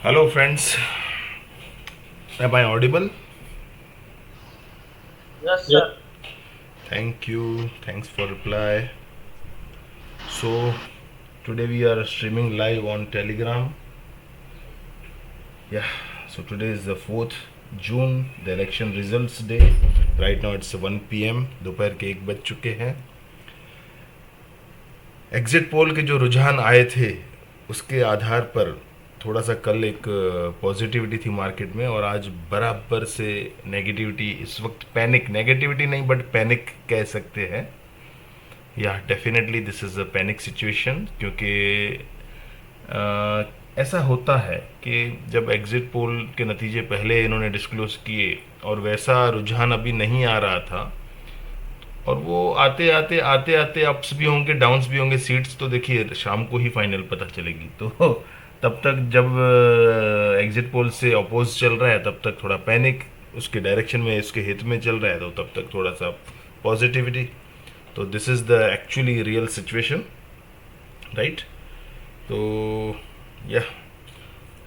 Hello, friends. Am I audible? Yes, Yes, sir. Thank you. Thanks for reply. So, today we are streaming live on Telegram. Yeah. So today is the 4th June, the election results day. Right now it's 1 p.m. दोपहर के 1 बज चुके हैं. Exit poll के जो रुझान आए थे उसके आधार पर थोड़ा सा कल एक पॉजिटिविटी थी मार्केट में, और आज बराबर से नेगेटिविटी. इस वक्त पैनिक, नेगेटिविटी नहीं बट पैनिक कह सकते हैं. या definitely this is a panic situation, क्योंकि ऐसा होता है कि जब एग्जिट पोल के नतीजे पहले इन्होंने डिस्क्लोज किए और वैसा रुझान अभी नहीं आ रहा था, और वो आते आते आते आते अप्स भी होंगे डाउन्स भी होंगे. सीट्स तो देखिए शाम को ही फाइनल पता चलेगी, तो तब तक जब एग्जिट पोल से अपोज चल रहा है तब तक थोड़ा पैनिक उसके डायरेक्शन में, उसके हित में चल रहा है, तो तब तक थोड़ा सा पॉजिटिविटी. तो this is the actually real situation, right? तो या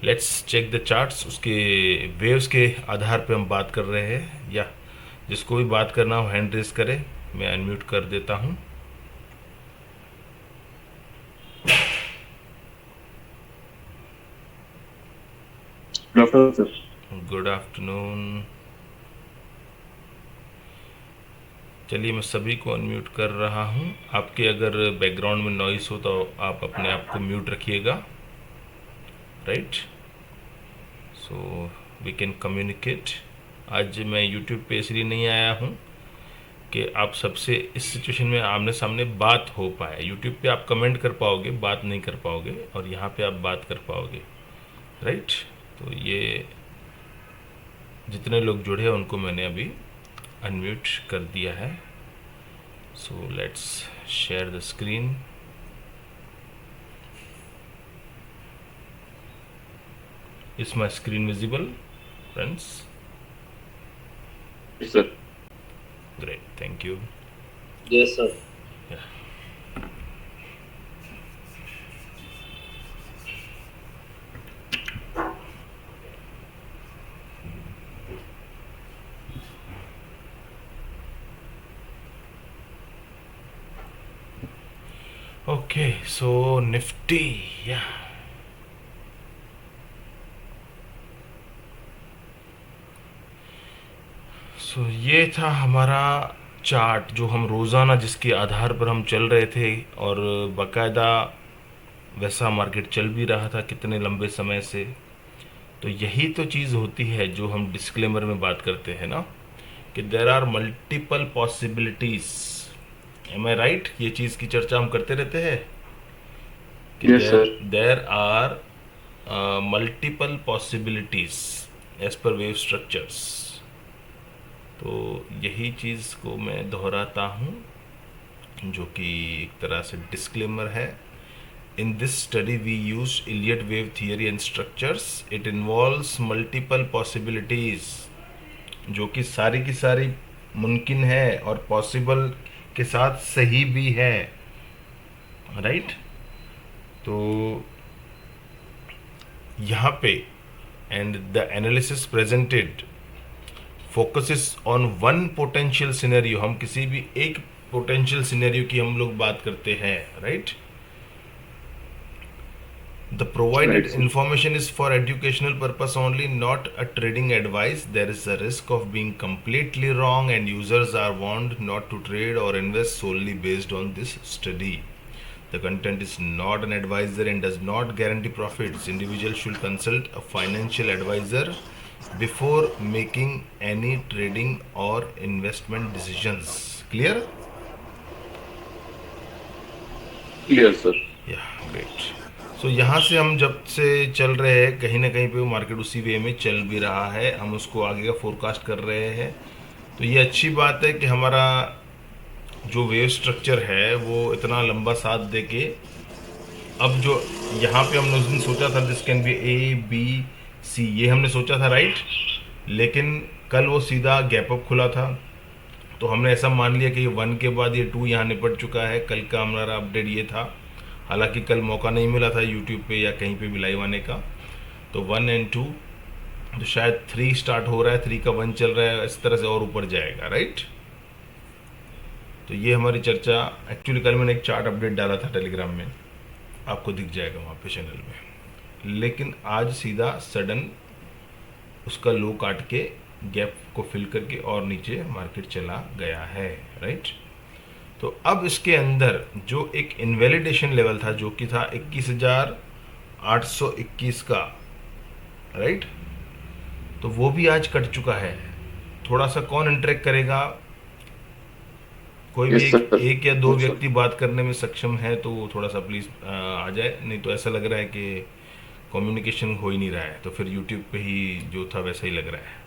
लेट्स चेक द चार्ट्स. उसके वेव्स के आधार पे हम बात कर रहे हैं. या जिसको भी बात करना हो हैंड रेस करे, मैं अनम्यूट कर देता हूँ. good afternoon, sir. Good afternoon. चलिए मैं सभी को अनम्यूट कर रहा हूँ. आपके अगर बैकग्राउंड में नॉइस हो तो आप अपने आप को म्यूट रखिएगा, right? So we can communicate. आज मैं यूट्यूब पे इसलिए नहीं आया हूँ कि आप सबसे इस सिचुएशन में आमने सामने बात हो पाए. यूट्यूब पे आप कमेंट कर पाओगे, बात नहीं कर पाओगे, और यहाँ पे आप बात कर पाओगे, राइट? तो ये जितने लोग जुड़े हैं उनको मैंने अभी अनम्यूट कर दिया है. So let's share the screen. Is my screen visible, friends? Yes, sir. Great, thank you. Yes, sir. Okay, so Nifty, या सो ये था हमारा चार्ट जो हम रोज़ाना जिसके आधार पर हम चल रहे थे, और बाकायदा वैसा मार्केट चल भी रहा था कितने लंबे समय से. तो यही तो चीज़ होती है जो हम डिस्क्लेमर में बात करते हैं ना, कि there are multiple possibilities. Am I right? ये चीज़ की चर्चा हम करते रहते हैं कि Yes, sir. There are multiple possibilities as per wave structures. तो यही चीज़ को मैं दोहराता हूँ, जो कि एक तरह से डिस्क्लेमर है. In this study we used Elliott wave theory and structures. It involves multiple possibilities, जो कि सारी की सारी मुमकिन है और पॉसिबल के साथ सही भी है, राइट? तो यहाँ पे and the analysis presented focuses on one potential scenario. हम किसी भी एक पोटेंशियल सिनेरियो की हम लोग बात करते हैं, right? The provided Right, sir. information is for educational purpose only, not a trading advice. There is a risk of being completely wrong, and users are warned not to trade or invest solely based on this study. The content is not an advisor and does not guarantee profits. Individuals should consult a financial advisor before making any trading or investment decisions. Clear? Clear, sir. Yeah, great. सो यहाँ से हम जब से चल रहे हैं कहीं ना कहीं पे वो मार्केट उसी वे में चल भी रहा है. हम उसको आगे का फोरकास्ट कर रहे हैं. तो ये अच्छी बात है कि हमारा जो वेव स्ट्रक्चर है वो इतना लंबा साथ दे के, अब जो यहाँ पे हमने उस दिन सोचा था this can be A B C, ये हमने सोचा था, राइट? लेकिन कल वो सीधा गैप अप खुला था, तो हमने ऐसा मान लिया कि ये 1 के बाद ये 2 यहाँ निपट चुका है. कल का हमारा अपडेट ये था. हालांकि कल मौका नहीं मिला था यूट्यूब पे या कहीं पे भी लाइव आने का. तो 1 and 2, तो शायद 3 स्टार्ट हो रहा है, 3 का 1 चल रहा है, इस तरह से और ऊपर जाएगा, राइट। तो ये हमारी चर्चा। एक्चुअली कल मैंने एक चार्ट अपडेट डाला था टेलीग्राम में, आपको दिख जाएगा वहाँ पे चैनल में, लेकिन आज सीधा सडन उसका लो काट के गैप को फिल करके और नीचे मार्केट चला गया है, राइट। तो अब इसके अंदर जो एक इनवैलिडेशन लेवल था जो कि था 21,821 का, राइट, तो वो भी आज कट चुका है। थोड़ा सा कौन इंटरेक्ट करेगा, कोई भी यस सर। एक या दो व्यक्ति बात करने में सक्षम है तो वो थोड़ा सा प्लीज़ आ जाए, नहीं तो ऐसा लग रहा है कि कम्युनिकेशन हो ही नहीं रहा है, तो फिर यूट्यूब पे ही जो था वैसा ही लग रहा है।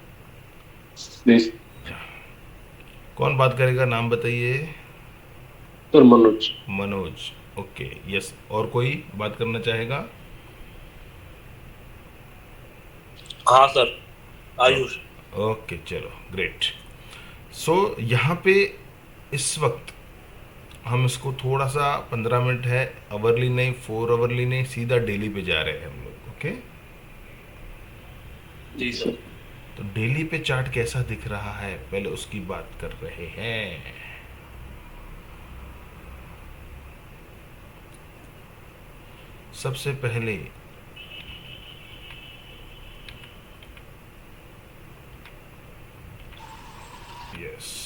प्लीज। कौन बात करेगा, नाम बताइए। Sir Manoj. Manoj, okay, yes. और कोई बात करना चाहेगा? हाँ सर, आयुष। ओके, चलो, ग्रेट। सो यहाँ पे इस वक्त हम इसको थोड़ा सा 15 मिनट है, आवरली नहीं, 4 आवरली नहीं, सीधा डेली पे जा रहे हैं हम लोग, ओके। जी सर। तो डेली पे चार्ट कैसा दिख रहा है पहले उसकी बात कर रहे हैं। सबसे पहले यस,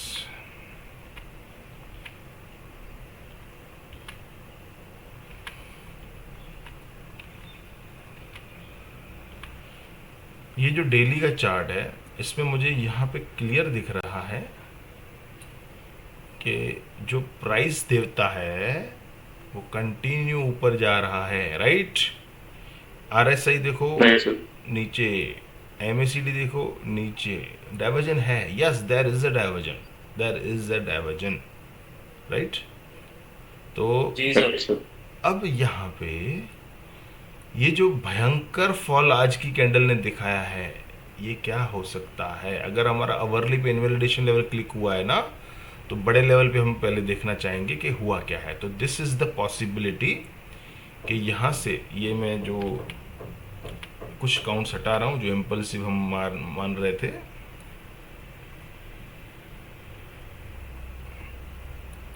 ये जो डेली का चार्ट है इसमें मुझे यहाँ पे क्लियर दिख रहा है कि जो प्राइस देवता है वो कंटिन्यू ऊपर जा रहा है, राइट। आरएसआई देखो नहीं सर। नीचे, एमएसीडी देखो नीचे, डाइवर्जन है, yes, there is a diversion, there is a diversion, right. तो जी सर। Right sir. अब यहाँ पे ये जो भयंकर फॉल आज की कैंडल ने दिखाया है, ये क्या हो सकता है। अगर हमारा अवरली पे इनवैलिडेशन लेवल क्लिक हुआ है ना, तो बड़े लेवल पे हम पहले देखना चाहेंगे कि हुआ क्या है। तो दिस इज द पॉसिबिलिटी कि यहाँ से ये मैं जो कुछ काउंट्स हटा रहा हूँ जो इम्पल्सिव हम मान रहे थे,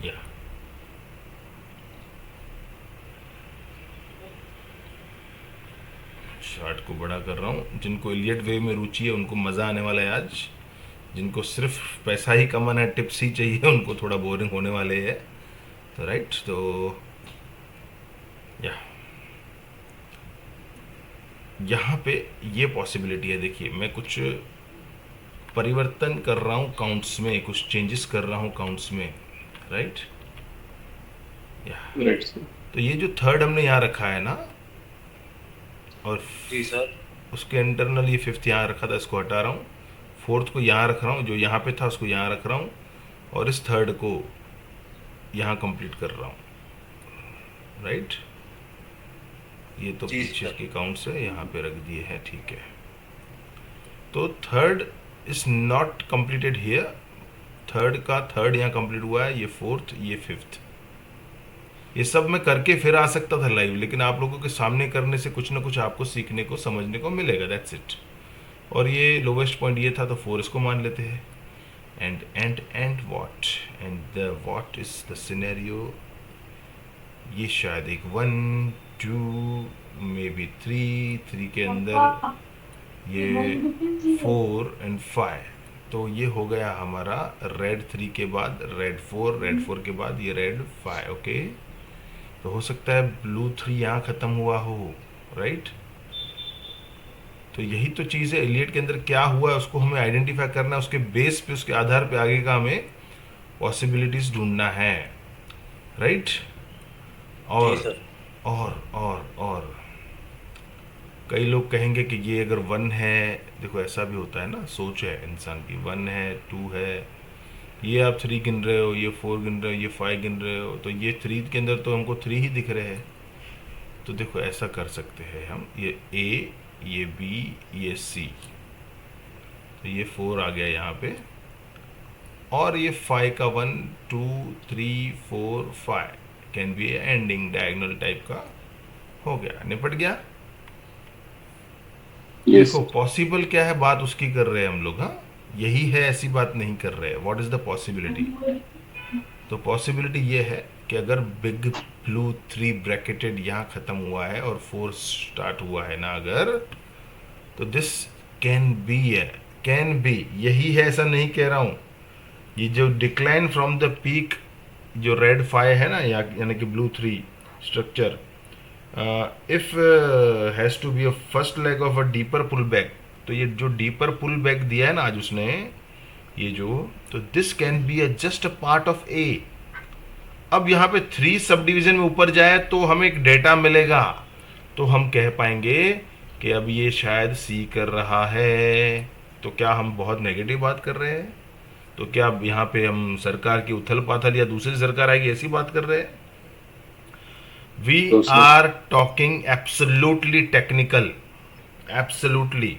या चार्ट को बड़ा कर रहा हूँ। जिनको इलियट वेव में रुचि है उनको मज़ा आने वाला है आज, जिनको सिर्फ पैसा ही कमाना है, टिप्स ही चाहिए, उनको थोड़ा बोरिंग होने वाले है। तो राइट, तो या यहाँ पे ये पॉसिबिलिटी है। देखिए मैं कुछ परिवर्तन कर रहा हूँ काउंट्स में, कुछ चेंजेस कर रहा हूँ काउंट्स में, राइट। या राइट सर। तो ये जो थर्ड हमने यहाँ रखा है ना, और जी सर। उसके इंटरनल ये फिफ्थ यहाँ रखा था, इसको हटा रहा हूँ। फोर्थ को यहाँ रख रहा हूँ, जो यहाँ पे था उसको यहाँ रख रहा हूँ, और इस थर्ड को यहाँ कंप्लीट कर रहा हूँ, राइट। ये तो जी पीछे सर। के काउंट से यहाँ पे रख दिए हैं, ठीक है। तो third is not completed here, third का थर्ड यहाँ कंप्लीट हुआ है, ये फोर्थ, ये फिफ्थ। ये सब मैं करके फिर आ सकता था लाइव, लेकिन आप लोगों के सामने करने से कुछ ना कुछ आपको सीखने को, समझने को मिलेगा, दैट्स इट। और ये लोवेस्ट पॉइंट ये था, तो 4 इसको मान लेते हैं। And what, and the what is the scenario. ये शायद एक 1 2 मे बी 3 के अंदर ये 4 एंड 5, तो ये हो गया हमारा रेड 3 के बाद रेड 4, रेड 4 के बाद ये रेड 5, ओके। तो हो सकता है ब्लू 3 यहाँ ख़त्म हुआ हो, राइट। तो यही तो चीज़ है, एलियट के अंदर क्या हुआ है उसको हमें आइडेंटिफाई करना है, उसके बेस पे, उसके आधार पे आगे का हमें पॉसिबिलिटीज़ ढूंढना है, राइट। जी और सर। और कई लोग कहेंगे कि ये अगर 1 है, देखो ऐसा भी होता है ना, सोच है इंसान की, 1 है, 2 है, ये आप 3 गिन रहे हो, ये 4 गिन रहे हो, ये 5 गिन रहे हो, तो ये 3 के अंदर तो हमको 3 ही दिख रहे हैं। तो देखो ऐसा कर सकते हैं हम, ये ए, ये बी, ये सी, तो ये 4 आ गया यहाँ पे, और ये 5 का 1 2 3 4 5 can be ending diagonal type का हो गया, निपट गया। यस देखो पॉसिबल क्या है, बात उसकी कर रहे हैं हम लोग, हाँ यही है, ऐसी बात नहीं कर रहे हैं। What is the possibility? तो पॉसिबिलिटी ये है कि अगर बिग ब्लू थ्री ब्रैकेटेड यहाँ ख़त्म हुआ है और फोर स्टार्ट हुआ है ना, अगर, तो दिस कैन बी है, कैन बी यही है, ऐसा नहीं कह रहा हूँ। ये जो डिक्लाइन फ्रॉम द पीक, जो रेड फाइव है ना, यानी कि blue three structure, if has to be a first leg of a deeper pull back, तो ये जो डीपर पुल बैक दिया है ना आज उसने, ये जो, तो this can be a just a part of a. अब यहाँ पे थ्री सब डिवीजन में ऊपर जाए तो हमें एक डेटा मिलेगा, तो हम कह पाएंगे कि अब ये शायद सी कर रहा है। तो क्या हम बहुत नेगेटिव बात कर रहे हैं? तो क्या अब यहाँ पे हम सरकार की उथल पाथल या दूसरी सरकार आएगी ऐसी बात कर रहे हैं? वी तो sir are talking absolutely technical, absolutely.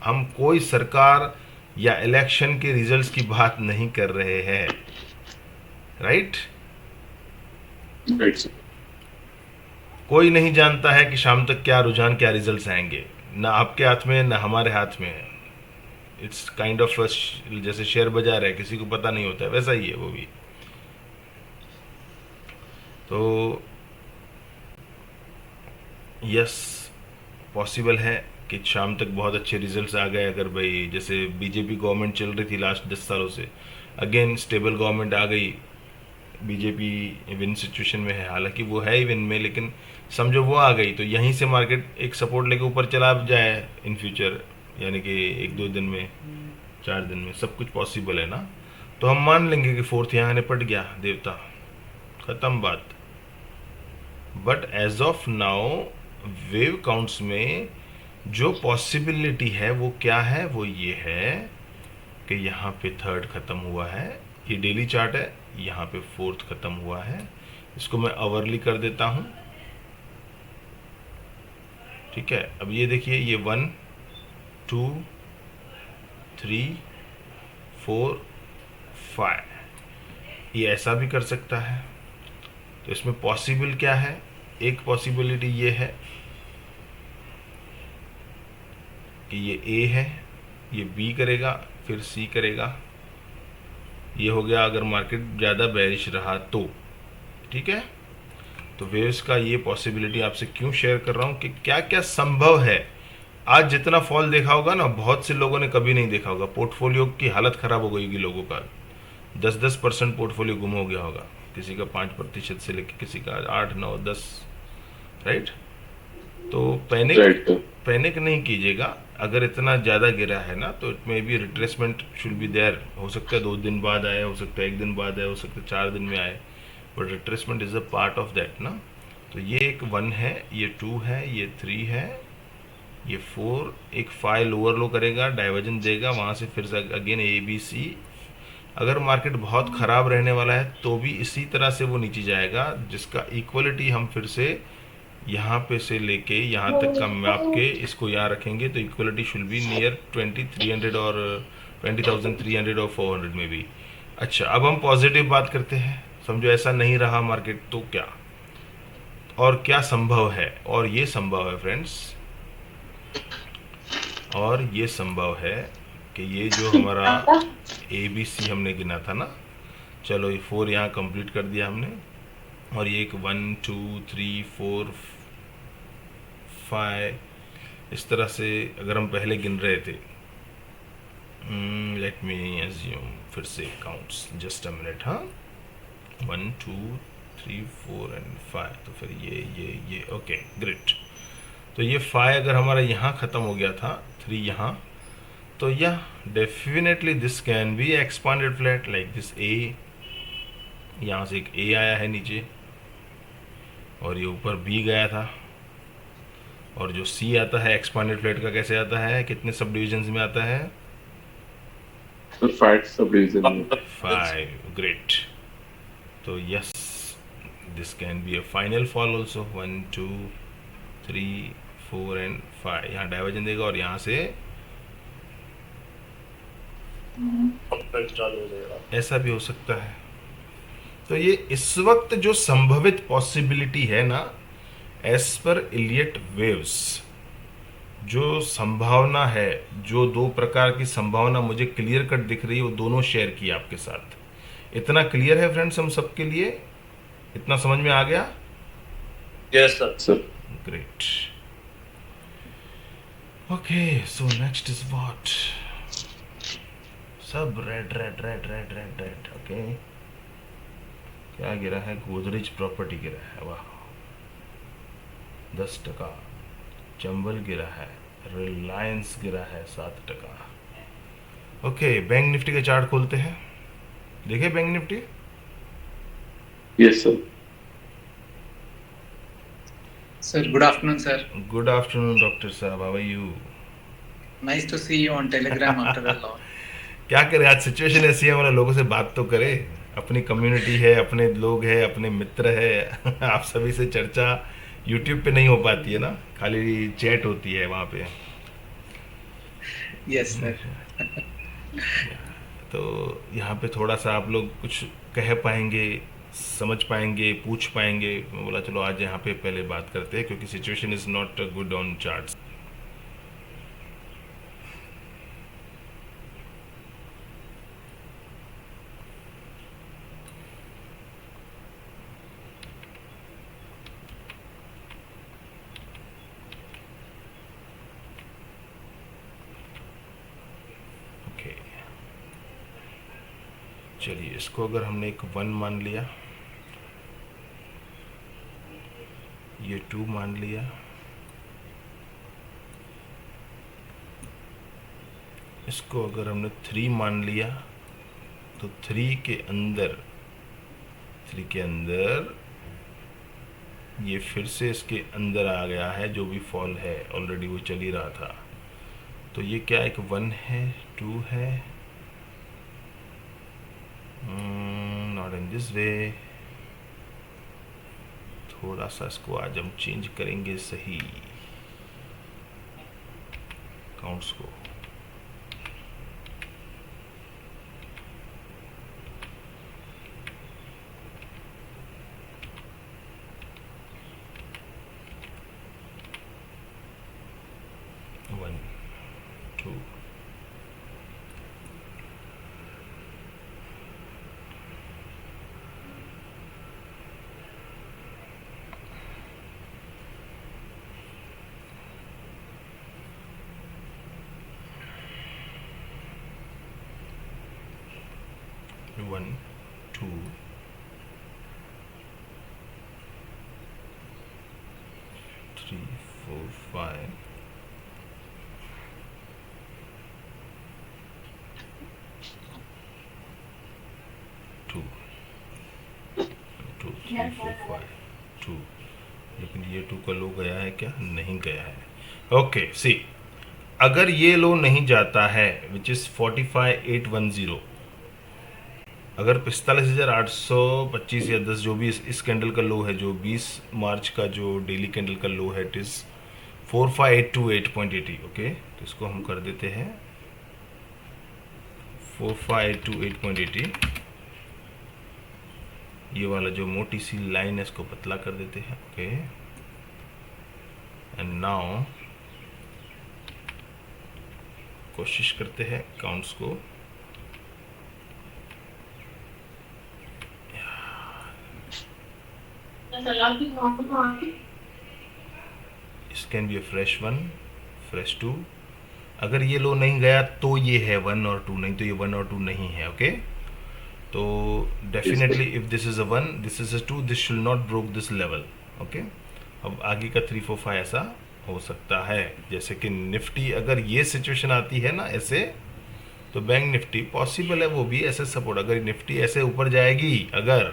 हम कोई सरकार या इलेक्शन के रिजल्ट्स की बात नहीं कर रहे हैं, राइट? Right sir. कोई नहीं जानता है कि शाम तक क्या रुझान, क्या रिजल्ट्स आएंगे, ना आपके हाथ में ना हमारे हाथ में है। इट्स काइंड ऑफ जैसे शेयर बाजार है, किसी को पता नहीं होता है, वैसा ही है वो भी। तो यस, पॉसिबल है कि शाम तक बहुत अच्छे रिजल्ट्स आ गए। अगर भाई जैसे बीजेपी गवर्नमेंट चल रही थी लास्ट 10 सालों से, अगेन स्टेबल गवर्नमेंट आ गई, बीजेपी विन सिचुएशन में है, हालांकि वो है ही विन में, लेकिन समझो वो आ गई, तो यहीं से मार्केट एक सपोर्ट लेके ऊपर चला जाए इन फ्यूचर, यानी कि एक दो दिन में, 4 दिन में, सब कुछ पॉसिबल है ना। तो हम मान लेंगे कि फोर्थ यहाँ निपट गया देवता, खत्म बात। But as of now wave counts में जो पॉसिबिलिटी है वो क्या है? वो ये है कि यहाँ पे थर्ड खत्म हुआ है, ये डेली चार्ट है, यहाँ पे फोर्थ खत्म हुआ है। इसको मैं अवरली कर देता हूँ, ठीक है। अब ये देखिए, ये 1 2 3 4 5, ये ऐसा भी कर सकता है। तो इसमें पॉसिबल क्या है? एक पॉसिबिलिटी ये है कि ये ए है, ये बी करेगा, फिर सी करेगा। ये हो गया अगर मार्केट ज़्यादा बेरिश रहा तो, ठीक है। तो वेव्स का ये पॉसिबिलिटी आपसे क्यों शेयर कर रहा हूँ कि क्या क्या संभव है। आज जितना फॉल देखा होगा ना, बहुत से लोगों ने कभी नहीं देखा होगा। पोर्टफोलियो की हालत ख़राब हो गई होगी लोगों का, 10% पोर्टफोलियो गुम हो गया होगा, किसी का 5% से लेकर किसी का 8 9 10, राइट। तो पैनिक नहीं कीजिएगा। अगर इतना ज़्यादा गिरा है ना, तो it may be retracement should be there. हो सकता है 2 दिन बाद आए, हो सकता है 1 दिन बाद आए, हो सकता है 4 दिन में आए, but retracement is a part of that ना। तो ये एक 1 है, ये 2 है, ये 3 है, ये 4, एक 5 लोअर लो करेगा, डाइवर्जन देगा, वहाँ से फिर से अगेन ए बी सी। अगर मार्केट बहुत ख़राब रहने वाला है तो भी इसी तरह से वो नीचे जाएगा, जिसका इक्वलिटी हम फिर से यहाँ पे से लेके यहाँ तक का मैप के इसको यहाँ रखेंगे, तो इक्वलिटी शुड बी नियर 2300 और 20,300 और 400 में भी। अच्छा, अब हम पॉजिटिव बात करते हैं। समझो ऐसा नहीं रहा मार्केट, तो क्या और क्या संभव है? और ये संभव है फ्रेंड्स, और ये संभव है कि ये जो हमारा ए बी सी हमने गिना था ना, चलो ये 4 यहाँ कंप्लीट कर दिया हमने, और ये एक 1 2 3 4 5, इस तरह से अगर हम पहले गिन रहे थे, लेट मी एज्यूम, फिर से काउंट्स, जस्ट अ मिनट, हाँ 1 2 3 4 एंड 5, तो फिर ये ओके ग्रेट। तो ये 5 अगर हमारा यहाँ ख़त्म हो गया था, 3 यहाँ, तो यह definitely this can be expanded flat like this a. यहाँ से एक ए आया है नीचे, और ये ऊपर बी गया था, और जो सी आता है एक्सपांडेड फ्लैट का कैसे आता है, कितने सब डिविजन्स में आता है? 5 सब डिवीजन में। 5, ग्रेट। तो yes, this can be a final fall also, 1 2 3 4 and 5। यहाँ डाइवर्जन देगा और यहाँ से चालू हो जाएगा। ऐसा भी हो सकता है। तो ये इस वक्त जो संभवित पॉसिबिलिटी है ना, एज पर इलियट वेव्स, जो संभावना है, जो दो प्रकार की संभावना मुझे क्लियर कट दिख रही है, वो दोनों शेयर की आपके साथ। इतना क्लियर है फ्रेंड्स हम सबके लिए? इतना समझ में आ गया? Yes, sir. Sir. Great. Okay, so next is what? सब red red red red red red. Okay, क्या गिरा है? गोदरेज प्रॉपर्टी गिरा है, वाह 10%। चंबल गिरा है, रिलायंस गिरा है 7%। ओके, बैंक निफ्टी का चार्ट खोलते हैं। देखिए bank Nifty. Yes, sir. Sir, good afternoon, sir. Good afternoon doctor साहब, how are you? Nice to see you on Telegram after a long. क्या करें, आज सिचुएशन ऐसी है, मतलब लोगों से बात तो करे। अपनी कम्युनिटी है, अपने लोग हैं, अपने मित्र है आप सभी से चर्चा यूट्यूब पे नहीं हो पाती है ना, खाली चैट होती है वहाँ पे। Yes, sir. तो यहाँ पे थोड़ा सा आप लोग कुछ कह पाएंगे, समझ पाएंगे, पूछ पाएंगे। मैं बोला चलो आज यहाँ पे पहले बात करते हैं, क्योंकि situation is not good on charts. Okay, चलिए इसको अगर हमने एक 1 मान लिया, ये 2 मान लिया, इसको अगर हमने 3 मान लिया, तो 3 के अंदर ये फिर से इसके अंदर आ गया है। जो भी फॉल है ऑलरेडी वो चल ही रहा था। तो ये क्या एक 1 है, 2 है, नॉट इन दिस वे। थोड़ा सा इसको आज हम चेंज करेंगे सही काउंट्स को। One, two, one, two, three, 4, 5, 2, 2, 3, 4, 5, 2। लेकिन ये 2 का लो गया है क्या? नहीं गया है। ओके सी, अगर ये लो नहीं जाता है विच इज 45,810, अगर 45,825 या 10 जो भी इस कैंडल का लो है, जो 20 मार्च का जो डेली कैंडल का लो है, इट इज 45,828.80। ओके, तो इसको हम कर देते हैं 45,828.80। ये वाला जो मोटी सी लाइन है इसको पतला कर देते हैं। ओके, एंड नाउ कोशिश करते हैं काउंट्स को। इस can be a fresh 1, fresh 2। अगर ये लो नहीं गया तो ये है 1 और 2, नहीं तो ये 1 और 2 नहीं है। ओके, तो definitely if this is a 1, this is a 2, this should not broke this level. Okay, अब आगे का 3, 4, 5 ऐसा हो सकता है। जैसे कि निफ्टी अगर ये सिचुएशन आती है ना ऐसे, तो बैंक निफ्टी पॉसिबल है वो भी ऐसे सपोर्ट, अगर निफ्टी ऐसे ऊपर जाएगी अगर,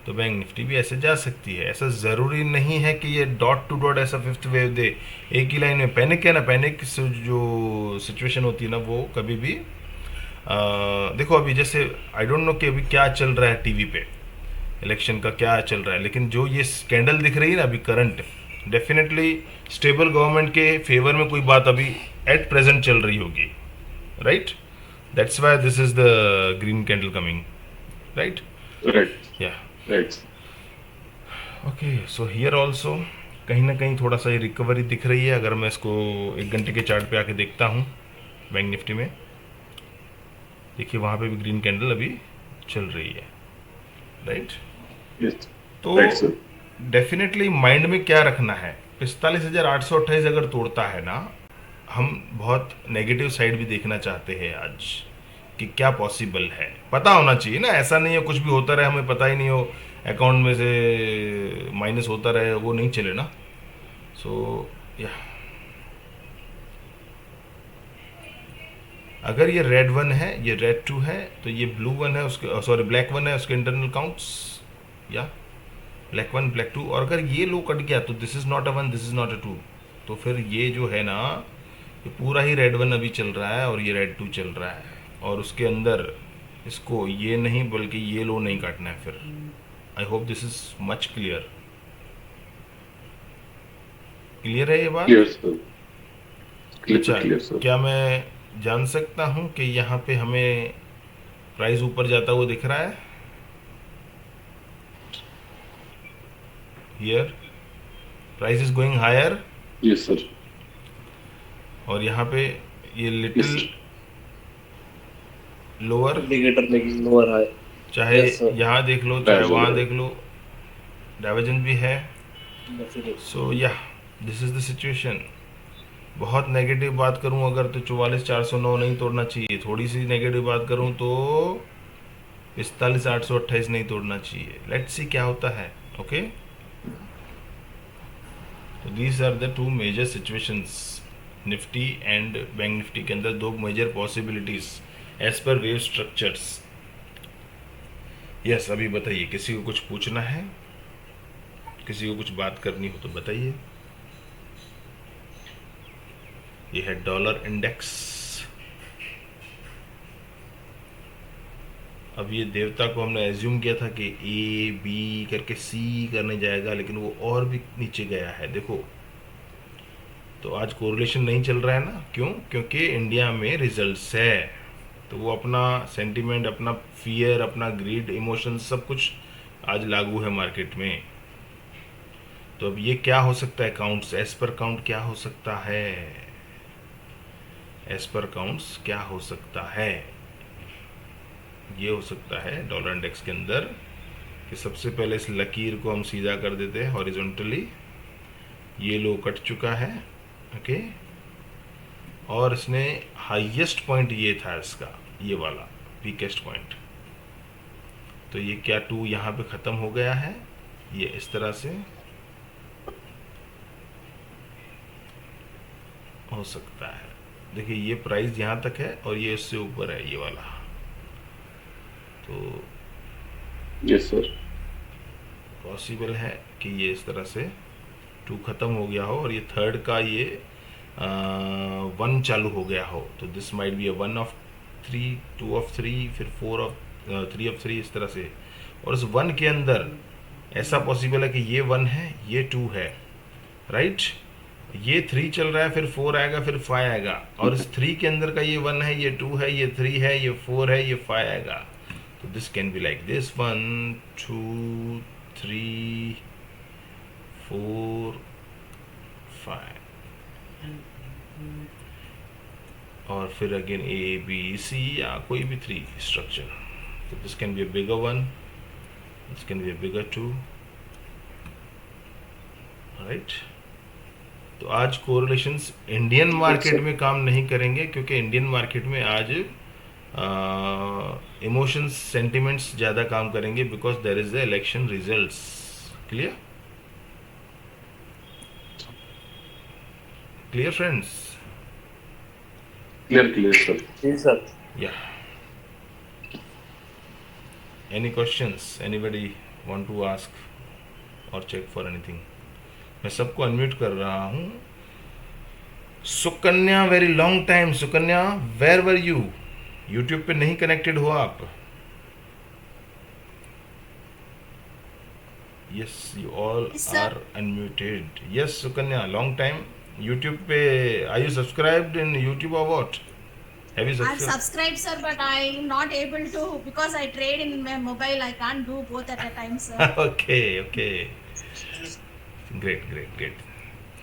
तो बैंक निफ्टी भी ऐसे जा सकती है। ऐसा ज़रूरी नहीं है कि ये डॉट टू डॉट ऐसा फिफ्थ वेव दे एक ही लाइन में। पैनिक है ना, पैनिक जो सिचुएशन होती है ना वो कभी भी देखो अभी जैसे आई डोंट नो कि अभी क्या चल रहा है टीवी पे, इलेक्शन का क्या चल रहा है, लेकिन जो ये कैंडल दिख रही है ना अभी करंट, डेफिनेटली स्टेबल गवर्नमेंट के फेवर में कोई बात अभी एट प्रेजेंट चल रही होगी, right? That's why this is the green candle coming, right? Right. या Right. okay, so here also कहीं ना कहीं थोड़ा सा ये रिकवरी दिख रही है अगर मैं इसको 1 घंटे के चार्ट पे आके देखता हूँ। बैंक निफ्टी में देखिए वहाँ पे भी ग्रीन कैंडल अभी चल रही है, राइट। Yes. तो Right, sir. डेफिनेटली माइंड में क्या रखना है, 45,828 अगर तोड़ता है ना, हम बहुत नेगेटिव साइड भी देखना चाहते हैं आज कि क्या पॉसिबल है। पता होना चाहिए ना, ऐसा नहीं है कुछ भी होता रहे हमें पता ही नहीं हो, अकाउंट में से माइनस होता रहे, वो नहीं चले ना। सो या अगर ये रेड वन है, ये रेड टू है, तो ये ब्लू वन है उसके, सॉरी ब्लैक वन है उसके इंटरनल काउंट्स, या ब्लैक वन ब्लैक टू। और अगर ये लो कट गया तो this is not a one, this is not a two, तो फिर ये जो है ना, ये पूरा ही रेड वन अभी चल रहा है और ये रेड टू चल रहा है, और उसके अंदर इसको ये नहीं बल्कि ये लो नहीं काटना है फिर। I hope this is much clear. Clear है ये बात? Clear, sir. Clear, अच्छा, clear, sir. क्या मैं जान सकता हूँ कि यहाँ पे हमें प्राइस ऊपर जाता हुआ दिख रहा है? Here price is going higher, Yes, sir. और यहाँ पे ये Yes, little sir. Lower, Indicator making lower high. चाहे Yes, sir. यहाँ देख लो चाहे Divergent वहाँ है। देख लो, डाइवर्जेंस भी है। Definitely. सो या दिस इज द सिचुएशन। बहुत नेगेटिव बात करूं अगर तो 44,409 नहीं तोड़ना चाहिए, थोड़ी सी नेगेटिव बात करूं तो 45,828 नहीं तोड़ना चाहिए। लेट्स सी क्या होता है। ओके, तो these are the two major situations, Nifty and Bank Nifty के अंदर दो major possibilities as per wave structures. Yes, अभी बताइए, किसी को कुछ पूछना है, किसी को कुछ बात करनी हो तो बताइए। ये है डॉलर इंडेक्स। अब ये देवता को हमने एज्यूम किया था कि ए बी करके सी करने जाएगा, लेकिन वो और भी नीचे गया है, देखो। तो आज कोरिलेशन नहीं चल रहा है ना, क्यों? क्योंकि इंडिया में रिजल्ट्स है, तो वो अपना सेंटीमेंट, अपना फियर, अपना ग्रीड, इमोशन सब कुछ आज लागू है मार्केट में। तो अब ये क्या हो सकता है, काउंट्स एज पर काउंट क्या हो सकता है, एज पर काउंट्स क्या हो सकता है? ये हो सकता है डॉलर इंडेक्स के अंदर कि सबसे पहले इस लकीर को हम सीधा कर देते हैं हॉरिजॉन्टली, ये लो कट चुका है, ओके, और इसने हाईएस्ट पॉइंट ये था इसका, ये वाला वीकेस्ट पॉइंट, तो ये क्या टू यहाँ पे ख़त्म हो गया है, ये इस तरह से हो सकता है। देखिए ये प्राइस यहाँ तक है और ये इससे ऊपर है, ये वाला, तो Yes, sir. पॉसिबल है कि ये इस तरह से टू ख़त्म हो गया हो और ये थर्ड का ये वन चालू हो गया हो, तो this might be a 1 of 3, 2 of 3, फिर 4 ऑफ 3 ऑफ 3, इस तरह से। और इस वन के अंदर ऐसा पॉसिबल है कि ये 1 है, ये 2 है, राइट, ये 3 चल रहा है, फिर 4 आएगा, फिर 5 आएगा, और इस 3 के अंदर का ये 1 है, ये 2 है, ये 3 है, ये 4 है, ये 5 आएगा। तो this can be like this 1 2 3 4 5, और फिर अगेन ए बी सी या कोई भी 3 स्ट्रक्चर। तो this can be a bigger 1, this can be a bigger 2, right. तो आज कोरिलेशंस इंडियन मार्केट में काम नहीं करेंगे, क्योंकि इंडियन मार्केट में आज इमोशंस, सेंटिमेंट्स ज़्यादा काम करेंगे, because there is the election results. Clear? Clear friends? Clear, sir. Yes, sir. Yeah. Any questions? Anybody want to ask or check for anything? मैं सबको अनम्यूट कर रहा हूँ। Sukanya, very long time. Sukanya, where were you? YouTube पे नहीं connected हो आप? Yes, you all Yes, sir. Are unmuted. Yes Sukanya, long time. YouTube पे are you subscribed in YouTube और what? Have you I've subscribed, sir, but I'm not able to because I trade in my mobile. I can't do both at a time, sir. Okay, okay. Great.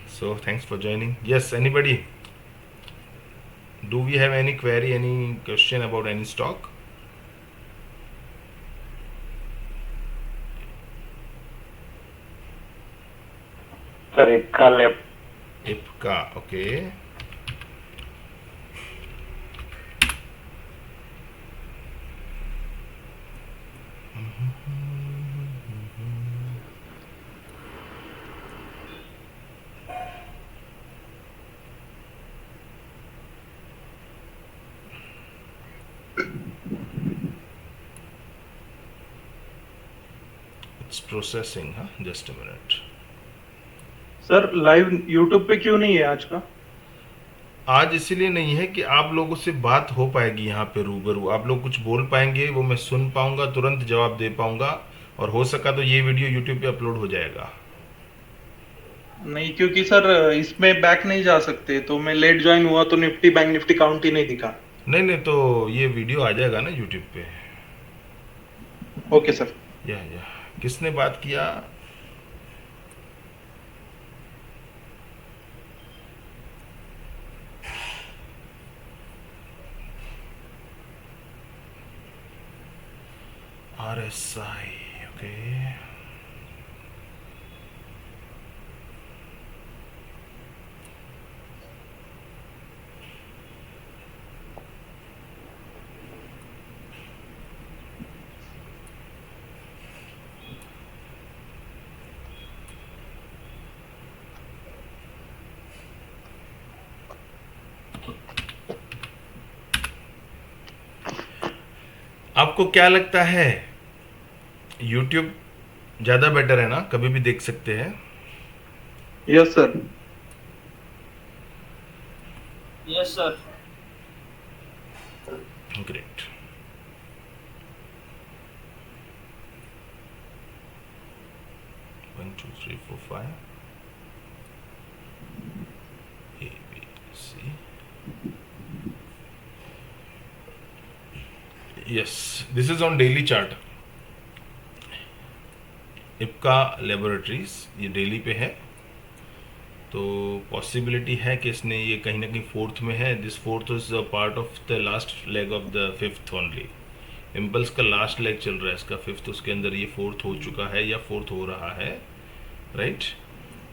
So thanks for joining. Yes, anybody? Do we have any query, any question about any stock? Sir इसका left IPCA, okay. It's processing, huh? Just a minute. Sir live YouTube पे क्यों नहीं है आज का? आज इसीलिए नहीं है कि आप लोगों से बात हो पाएगी यहाँ पे रूबरू, आप लोग कुछ बोल पाएंगे, वो मैं सुन पाऊंगा, तुरंत जवाब दे पाऊंगा, और हो सका तो ये वीडियो यूट्यूब पे अपलोड हो जाएगा। नहीं, क्योंकि सर इसमें बैक नहीं जा सकते, तो मैं लेट ज्वाइन हुआ तो निफ्टी बैंक निफ्टी काउंट ही नहीं दिखा। नहीं तो ये वीडियो आ जाएगा ना यूट्यूब पे। Okay sir. या किसने बात किया? RSI, okay. आपको क्या लगता है, YouTube ज़्यादा बेटर है ना? कभी भी देख सकते हैं। Yes sir. Yes sir. Great. One two three four five ABC. Yes, this is on daily chart. IPCA laboratories ये डेली पे है, तो पॉसिबिलिटी है कि इसने ये कहीं ना कहीं फोर्थ में है। This fourth is part of the last leg of the fifth only. Impulse का लास्ट लेग चल रहा है, इसका फिफ्थ, उसके अंदर ये फोर्थ हो चुका है या फोर्थ हो रहा है, राइट।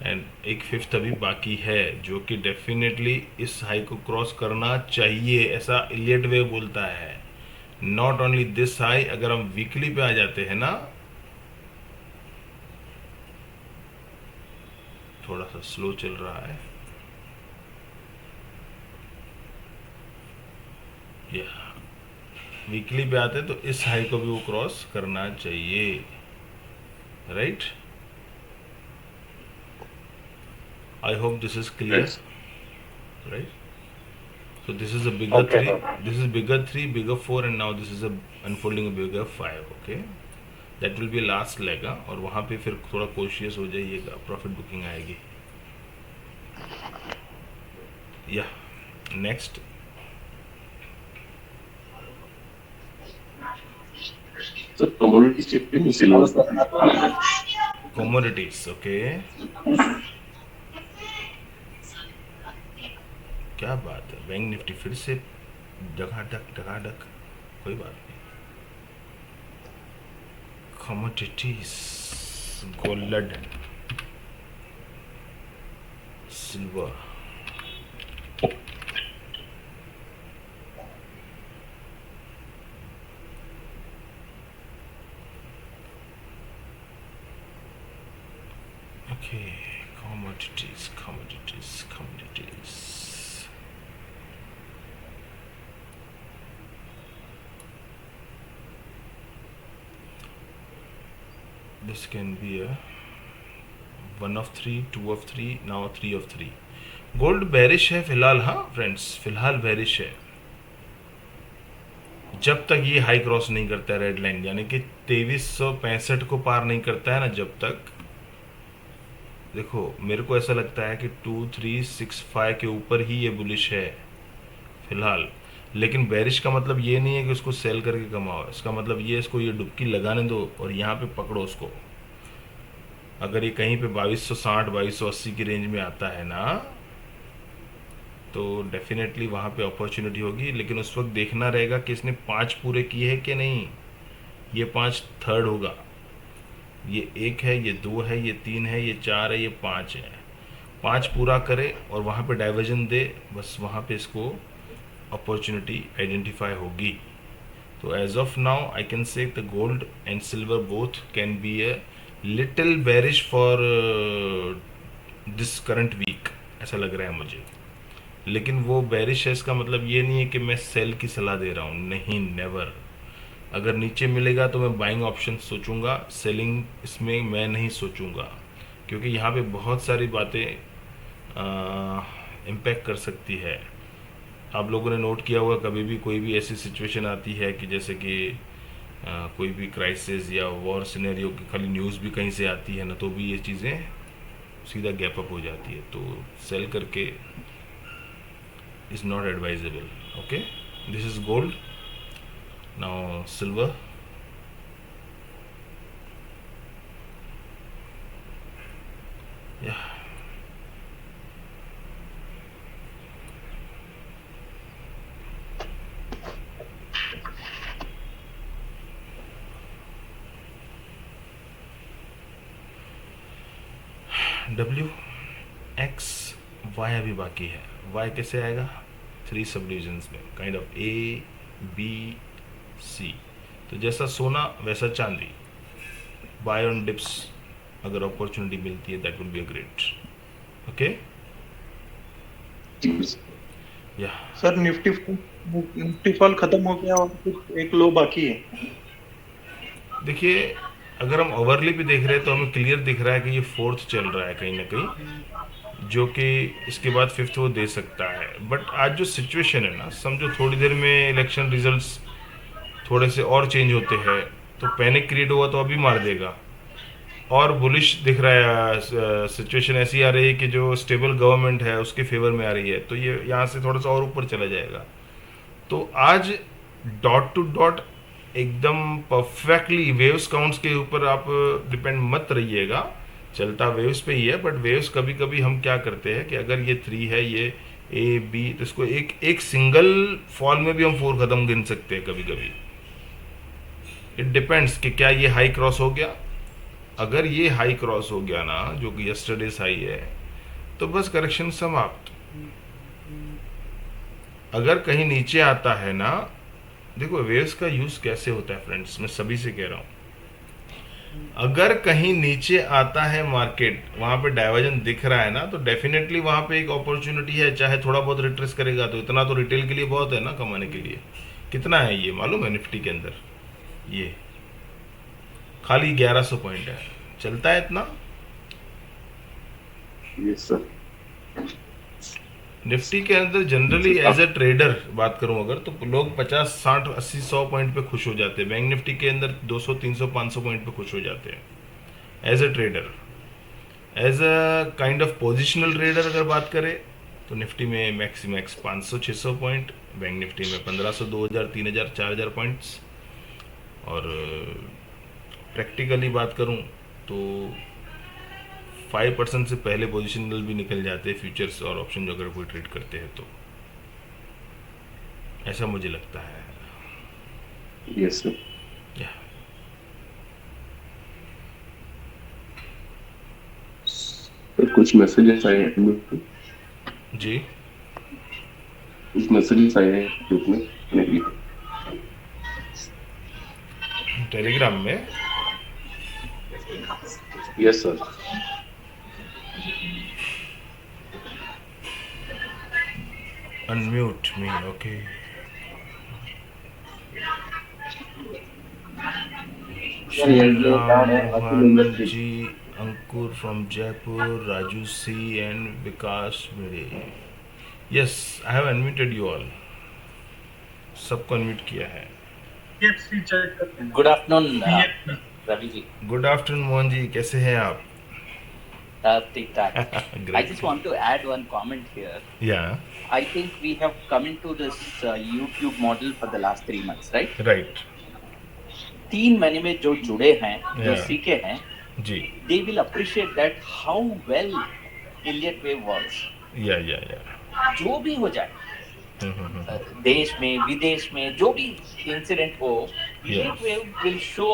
एंड एक फिफ्थ अभी बाकी है, जो कि डेफिनेटली इस हाई को क्रॉस करना चाहिए, ऐसा इलियट वे बोलता है। नॉट ओनली दिस हाई, अगर हम वीकली पे आ जाते हैं ना, थोड़ा सा स्लो चल रहा है, या वीकली पे आते हैं तो इस हाई को भी वो क्रॉस करना चाहिए, right. I hope this is clear, Yes. Right. So this is a bigger Okay, 3, sir. this is bigger 3, bigger 4, and now this is a unfolding a bigger 5, okay. That will be last leg, और वहाँ पे फिर थोड़ा cautious हो जाइएगा, profit booking आएगी। या next, Sir, commodity shifting is silver. Commodities, okay. क्या बात है, बैंक निफ्टी फिर से डगाडक, कोई बात नहीं। Commodities, gold, silver, okay. commodities. This can be a 1 of 3, 2 of 3, now 3 of 3. Gold bearish है फिलहाल, हाँ फ्रेंड्स, फिलहाल बेरिश है जब तक ये हाई क्रॉस नहीं करता है रेड लाइन, यानी कि 2365 को पार नहीं करता है ना, जब तक। देखो मेरे को ऐसा लगता है कि 2365 के ऊपर ही ये बुलिश है फिलहाल, लेकिन बेरिश का मतलब ये नहीं है कि उसको सेल करके कमाओ, इसका मतलब ये इसको ये डुबकी लगाने दो और यहाँ पे पकड़ो उसको। अगर ये कहीं पे 2260 2280 की रेंज में आता है ना, तो डेफिनेटली वहाँ पे अपॉर्चुनिटी होगी, लेकिन उस वक्त देखना रहेगा कि इसने 5 पूरे किए हैं कि नहीं। ये 5 थर्ड होगा, ये 1 है, ये 2 है, ये 3 है, ये 4 है, ये 5 है। 5 पूरा करे और वहाँ पे डाइवर्जन दे, बस वहाँ पे इसको अपॉर्चुनिटी आइडेंटिफाई होगी। तो as of now I can say the gold and silver both can be a little bearish for this current week, ऐसा लग रहा है मुझे। लेकिन वो बेरिश है इसका मतलब ये नहीं है कि मैं सेल की सलाह दे रहा हूँ, नहीं, नेवर। अगर नीचे मिलेगा तो मैं बाइंग ऑप्शन सोचूंगा, सेलिंग इसमें मैं नहीं सोचूंगा, क्योंकि यहाँ पे बहुत सारी बातें इम्पैक्ट कर सकती है। आप लोगों ने नोट किया होगा, कभी भी कोई भी ऐसी सिचुएशन आती है कि जैसे कि कोई भी क्राइसिस या वॉर सिनेरियो की खाली न्यूज़ भी कहीं से आती है ना, तो भी ये चीज़ें सीधा गैप अप हो जाती है। तो सेल करके is not advisable. Okay, this is gold. Now silver. या डब्ल्यू एक्स वाई अभी बाकी है। वाई कैसे आएगा? 3 सब डिविजन्स में, kind of A B C. तो जैसा सोना वैसा चांदी, बाय ऑन डिप्स अगर अपॉर्चुनिटी मिलती है, that will be a great. Okay, या सर निफ्टी फॉल खत्म हो गया और कुछ एक लो बाकी है। देखिए, अगर हम ओवरली भी देख रहे हैं तो हमें क्लियर दिख रहा है कि ये 4th चल रहा है कहीं ना कहीं, जो कि इसके बाद 5th वो दे सकता है। बट आज जो सिचुएशन है ना, समझो थोड़ी देर में इलेक्शन रिजल्ट्स थोड़े से और चेंज होते हैं, तो पैनिक क्रिएट हुआ तो अभी मार देगा। और बुलिश दिख रहा है, सिचुएशन ऐसी आ रही है कि जो स्टेबल गवर्नमेंट है उसके फेवर में आ रही है, तो ये यहाँ से थोड़ा सा और ऊपर चला जाएगा। तो आज डॉट टू डॉट एकदम परफेक्टली वेव्स काउंट्स के ऊपर आप डिपेंड मत रहिएगा, चलता वेव्स पे ही है। बट वेव्स कभी कभी हम क्या करते हैं कि अगर ये 3 है, ये ए बी, तो इसको एक सिंगल फॉल में भी हम 4 खत्म गिन सकते हैं कभी कभी। इट डिपेंड्स कि क्या ये हाई क्रॉस हो गया। अगर ये हाई क्रॉस हो गया ना, जो कि यस्टरडेज हाई है, तो बस करेक्शन समाप्त। अगर कहीं नीचे आता है ना, देखो वेव्स का यूज कैसे होता है फ्रेंड्स, मैं सभी से कह रहा हूं, अगर कहीं नीचे आता है मार्केट, वहां पे डाइवर्जन दिख रहा है ना, तो डेफिनेटली वहां पे एक अपॉर्चुनिटी है। चाहे थोड़ा बहुत रिट्रेस करेगा तो इतना तो रिटेल के लिए बहुत है ना कमाने के लिए। कितना है ये मालूम है निफ्टी के अंदर? ये खाली 1100 पॉइंट है, चलता है इतना। Yes sir. निफ्टी के अंदर जनरली एज ए ट्रेडर बात करूं अगर, तो लोग 50 60 80 100 पॉइंट पे खुश हो जाते हैं। बैंक निफ्टी के अंदर 200 300 500 पॉइंट पे खुश हो जाते हैं as a trader. As a kind of positional trader अगर बात करें तो निफ्टी में मैक्स 500 600 पॉइंट, बैंक निफ्टी में 1500 2000 3000 4000 पॉइंट्स। और प्रैक्टिकली बात करूं तो 5% से पहले पोजिशनल भी निकल जाते हैं फ्यूचर्स और ऑप्शन जो अगर कोई ट्रेड करते हैं तो, ऐसा मुझे लगता है। Yes sir. या सर कुछ मैसेजेस आए हैं जी, कुछ मैसेजेस आए हैं ग्रुप में नहीं। टेलीग्राम में। Yes sir. Unmute me, okay. Mohan ji, Ankur from Jaipur, Raju C and Vikas मेरे। Yes, I have unmuted you all, सबको अनम्यूट किया है। Good afternoon Ravi ji. Good afternoon Mohan ji, कैसे हैं आप? ठीक ठाक। I just want to add one comment here. Yeah. I think we have come into this YouTube model for the last 3 months, right? Right. 3 महीने में जो जुड़े हैं, जो Yeah. सीखे हैं, जी they will appreciate that how well Elliott wave works. या जो भी हो जाए, देश में विदेश में जो भी इंसिडेंट हो, Elliott wave will show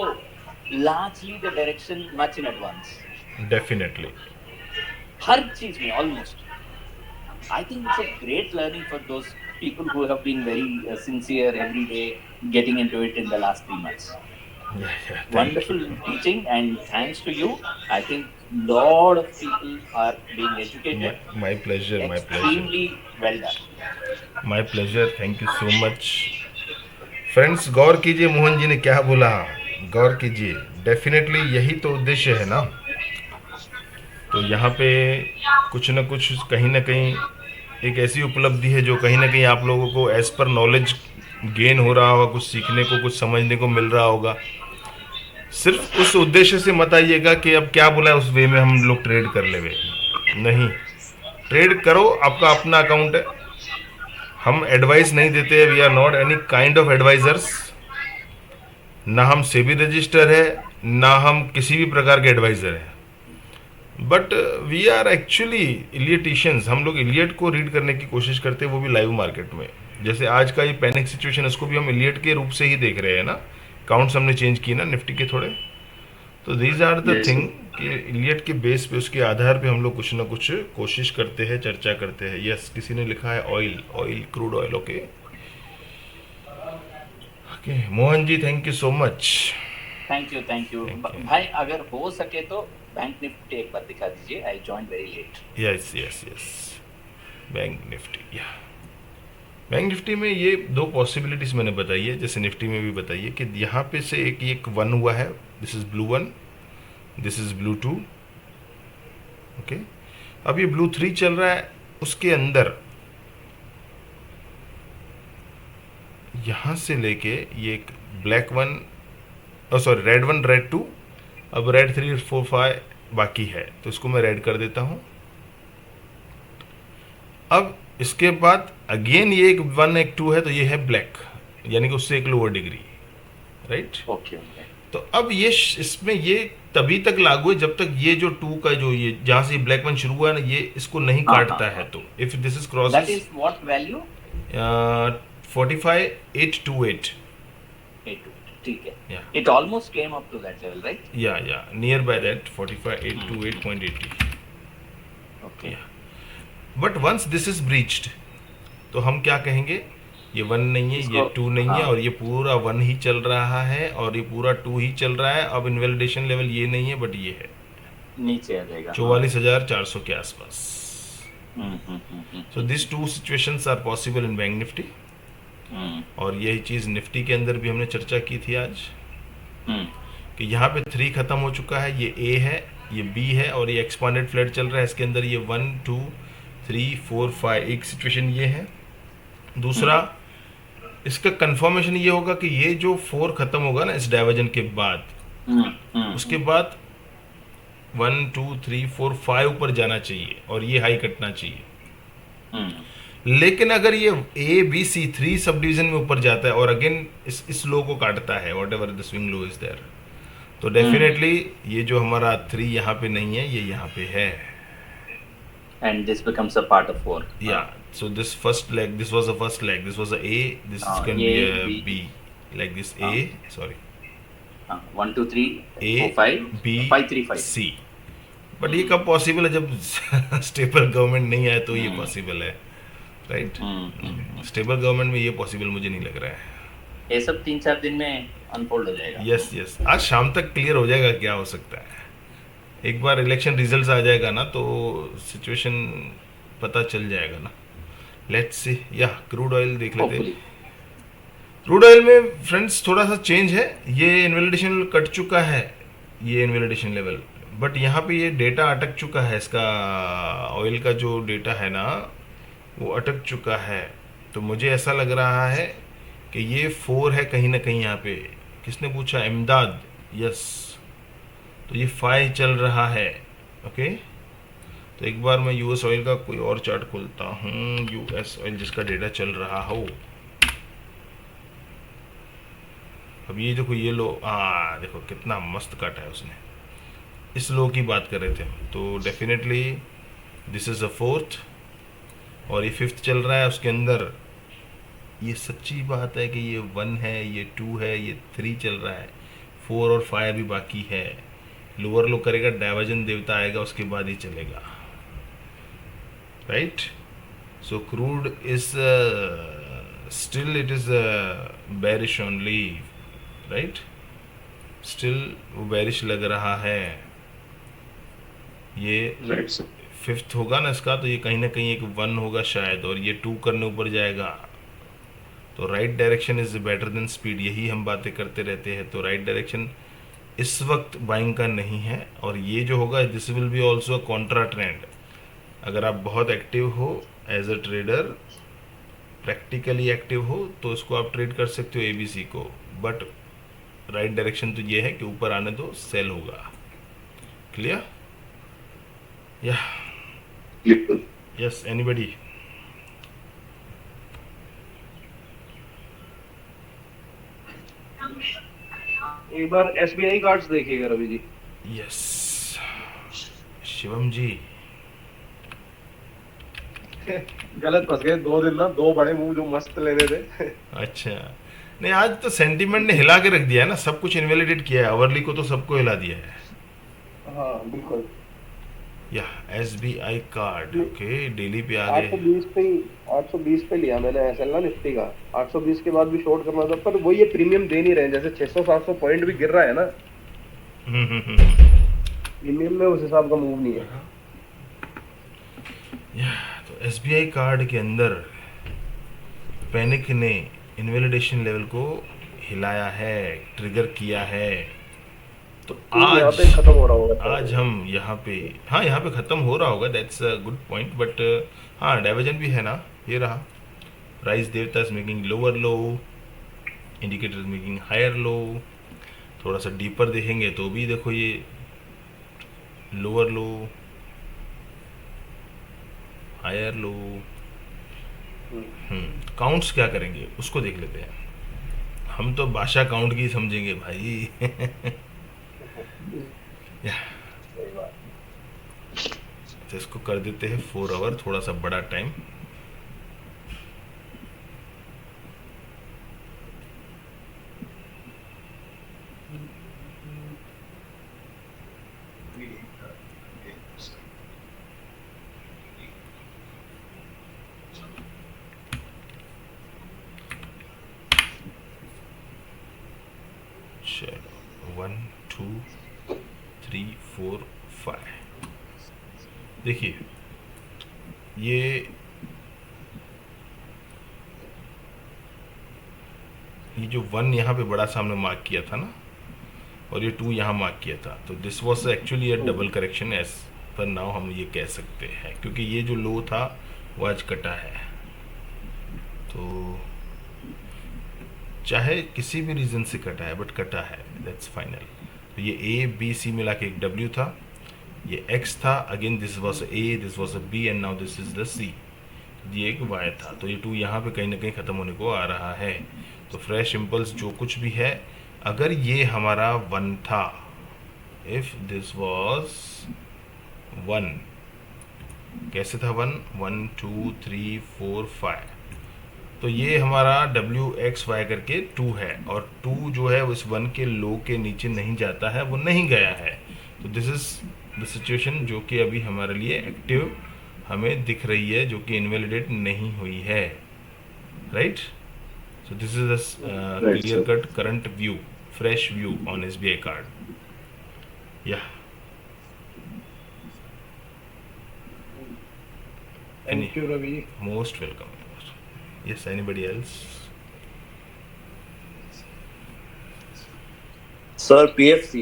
largely the direction much in advance. Definitely हर चीज में almost. I think it's a great learning for those people who have been very sincere every day getting into it in the last 3 months. Wonderful teaching, and thanks to you, I think lot of people are being educated. My pleasure Extremely well done. My pleasure, thank you so much. Friends, गौर कीजिए मोहन जी ने क्या बोला, गौर कीजिए। Definitely यही तो उद्देश्य है ना। तो यहाँ पे कुछ ना कुछ कहीं ना कहीं एक ऐसी उपलब्धि है जो कहीं ना कहीं आप लोगों को एज पर नॉलेज गेन हो रहा होगा, कुछ सीखने को, कुछ समझने को मिल रहा होगा। सिर्फ उस उद्देश्य से मत आइएगा कि अब क्या बोला है उस वे में हम लोग ट्रेड कर लेवे। नहीं, ट्रेड करो, आपका अपना अकाउंट है। हम एडवाइस नहीं देते, we are not any kind of advisers. ना हम सेबी रजिस्टर है, ना हम किसी भी प्रकार के एडवाइजर हैं। But we are actually Elliotticians. हम लोग इलियट को रीड करने की कोशिश करते हैं, वो भी लाइव मार्केट में। जैसे आज का ये पैनिक सिचुएशन, इसको भी हम इलियट के रूप से ही देख रहे हैं ना। काउंट्स हमने चेंज किए ना निफ्टी के थोड़े। तो दीज आर द थिंग कि इलियट के बेस पे, उसके आधार पे हम लोग कुछ ना कुछ कोशिश करते हैं, चर्चा करते हैं। यस, किसी ने लिखा है oil, crude oil. Okay okay, Mohan ji thank you so much. Thank you भाई। अगर हो सके तो बैंक निफ्टी एक बार दिखा दीजिए। I join very late. Yes, bank Nifty. Yeah bank Nifty में ये दो पॉसिबिलिटीज मैंने बताई है, जैसे निफ्टी में भी बताई है कि यहाँ पे से एक वन हुआ है। This is blue 1, this is blue 2। Okay, अब ये ब्लू 3 चल रहा है। उसके अंदर यहाँ से लेके ये एक ब्लैक 1, सॉरी रेड 1, रेड 2, अब रेड 3, 4, 5 बाकी है। तो इसको मैं रेड कर देता हूँ। अब इसके बाद अगेन ये एक 1, एक 2 है, तो ये है ब्लैक, यानी कि उससे एक लोअर डिग्री, राइट। ओके। तो अब ये इसमें ये तभी तक लागू है जब तक ये जो 2 का जो ये जहाँ से ब्लैक 1 शुरू हुआ है ना, ये इसको नहीं काटता है। तो if this is cross, that is what value? 45,828। ठीक है। Yeah. It almost came up to that level, right? Yeah, near by that 45,828.80. Okay. But once this is breached, तो हम क्या कहेंगे, ये 1 नहीं है, ये 2 नहीं है, और ये पूरा 1 ही चल रहा है, और ये पूरा 2 ही चल रहा है। अब इनवैलिडेशन लेवल ये नहीं है, बट ये है, नीचे आ जाएगा 44,400 के आसपास। So this 2 situations are possible in bank Nifty. और यही चीज़ निफ्टी के अंदर भी हमने चर्चा की थी आज, कि यहाँ पे 3 खत्म हो चुका है। ये ए है, ये बी है, और ये एक्सपांडेड फ्लैट चल रहा है। इसके अंदर ये 1, 2, 3, 4, 5 एक सिचुएशन ये है। दूसरा, इसका कंफर्मेशन ये होगा कि ये जो 4 खत्म होगा ना इस डाइवर्जन के बाद, उसके बाद 1, 2, 3, 4, 5 ऊपर जाना चाहिए, और ये हाई कटना चाहिए। लेकिन अगर ये ए बी सी 3 सब डिवीजन में ऊपर जाता है और अगेन इस लो को काटता है, whatever the swing low is there, तो डेफिनेटली ये जो हमारा 3 यहाँ पे नहीं है, ये यहाँ पे है। And this becomes a part of 4. Yeah. So this first leg, this was the first leg. This was a A. This can be a B. Like this A. Sorry. 1, 2, 3, A, 4, 5, B, 5, 3, 5. C. But ये कब possible है, जब stable government नहीं आए तो ये possible है, right. Stable government में ये पॉसिबल मुझे नहीं लग रहा है। ये सब 3-4 दिन में अनफोल्ड हो जाएगा। यस, आज शाम तक क्लियर हो जाएगा क्या हो सकता है। एक बार इलेक्शन रिजल्ट्स आ जाएगा ना, तो सिचुएशन पता चल जाएगा ना। Let's see. या क्रूड ऑयल देख लेते हैं। क्रूड ऑयल में फ्रेंड्स थोड़ा सा चेंज है। ये इनवैलिडेशन कट चुका है, ये इनवैलिडेशन लेवल, बट यहाँ पे ये डेटा अटक चुका है। इसका ऑयल का जो डेटा है ना, वो अटक चुका है। तो मुझे ऐसा लग रहा है कि ये 4 है कहीं ना कहीं यहाँ पे। किसने पूछा? इमदाद। यस, तो ये 5 चल रहा है। ओके, तो एक बार मैं यूएस ऑयल का कोई और चार्ट खोलता हूँ, यूएस ऑयल जिसका डेटा चल रहा हो। अब ये देखो, ये लो, देखो कितना मस्त काटा है उसने। इस लो की बात कर रहे थे हम। तो definitely this is a fourth और ये फिफ्थ चल रहा है, उसके अंदर ये सच्ची बात है कि ये 1 है, ये 2 है, ये 3 चल रहा है, 4 और 5 भी बाकी है। लोअर लो करेगा, डाइवर्जन देवता आएगा, उसके बाद ही चलेगा, right. So crude is still it is bearish only, right, still वो बेरिश लग रहा है। ये राइट सर। फिफ्थ होगा ना इसका, तो ये कहीं ना कहीं एक 1 होगा शायद, और ये 2 करने ऊपर जाएगा। तो right direction is better than speed, यही हम बातें करते रहते हैं। तो राइट डायरेक्शन इस वक्त बाइंग का नहीं है, और ये जो होगा this will be also a contra trend. अगर आप बहुत एक्टिव हो as a trader, practically active हो, तो इसको आप ट्रेड कर सकते हो ABC को, बट राइट डायरेक्शन तो ये है कि ऊपर आने दो, सेल होगा। क्लियर? या क्लियर। Yes, anybody? एक बार SBI कार्ड्स देखिएगा रवि जी। यस शिवम जी। गलत फंस गए 2 दिन ना, 2 बड़े मूव जो मस्त ले रहे थे। अच्छा, नहीं आज तो सेंटीमेंट ने हिला के रख दिया है ना, सब कुछ इनवैलिडेट किया है, अवर्ली को तो सबको हिला दिया है। हाँ बिल्कुल। या SBI कार्ड, ओके, डेली पे आ गए। 820 पे लिया मैंने SL ना निफ्टी का। 820 के बाद भी शॉर्ट करना था, पर वो ये प्रीमियम दे नहीं रहे हैं। जैसे 600-700 पॉइंट भी गिर रहा है ना, प्रीमियम में उस हिसाब का मूव नहीं है। या तो SBI कार्ड के अंदर पैनिक ने इनवैलिडेशन लेवल को हिलाया है, ट्रिगर किया है। तो यहाँ आज पे खत्म हो रहा होगा। आज हम यहाँ पे, हाँ यहाँ पे ख़त्म हो रहा होगा, that's a good point, but हाँ डाइवर्जन भी है ना, ये रहा। प्राइस देवता is making lower low, indicator is making higher low. थोड़ा सा डीपर देखेंगे तो भी देखो ये lower low, higher low. Counts क्या करेंगे उसको देख लेते हैं। हम तो बादशाह काउंट की समझेंगे भाई। या तो इसको कर देते हैं 4 आवर, थोड़ा सा बड़ा टाइम। चलो 1 2 3 4 5। देखिए ये जो 1 यहाँ पे बड़ा सामने मार्क किया था ना, और ये 2 यहाँ मार्क किया था, तो this was actually a double correction as per now हम ये कह सकते हैं, क्योंकि ये जो लो था वो आज कटा है। तो चाहे किसी भी रीज़न से कटा है, बट कटा है, दैट्स फाइनल। तो ये ABC मिला के एक W था, ये X था, again this was A, this was a B and now this is the C। ये एक Y था, तो ये 2 यहाँ पे कहीं ना कहीं ख़त्म होने को आ रहा है। तो फ्रेश इम्पल्स जो कुछ भी है, अगर ये हमारा 1 था, इफ दिस वाज 1, कैसे था 1 1 2 3 4 5, तो ये हमारा WXY करके 2 है, और 2 जो है उस 1 के लो के नीचे नहीं जाता है, वो नहीं गया है। तो दिस इज द सिचुएशन जो कि अभी हमारे लिए एक्टिव हमें दिख रही है, जो कि इनवैलिडेट नहीं हुई है, right. So this is a clear cut current view, fresh view on SBI card. Yeah thank you Ravi. Most welcome. Yes, anybody else? Sir PFC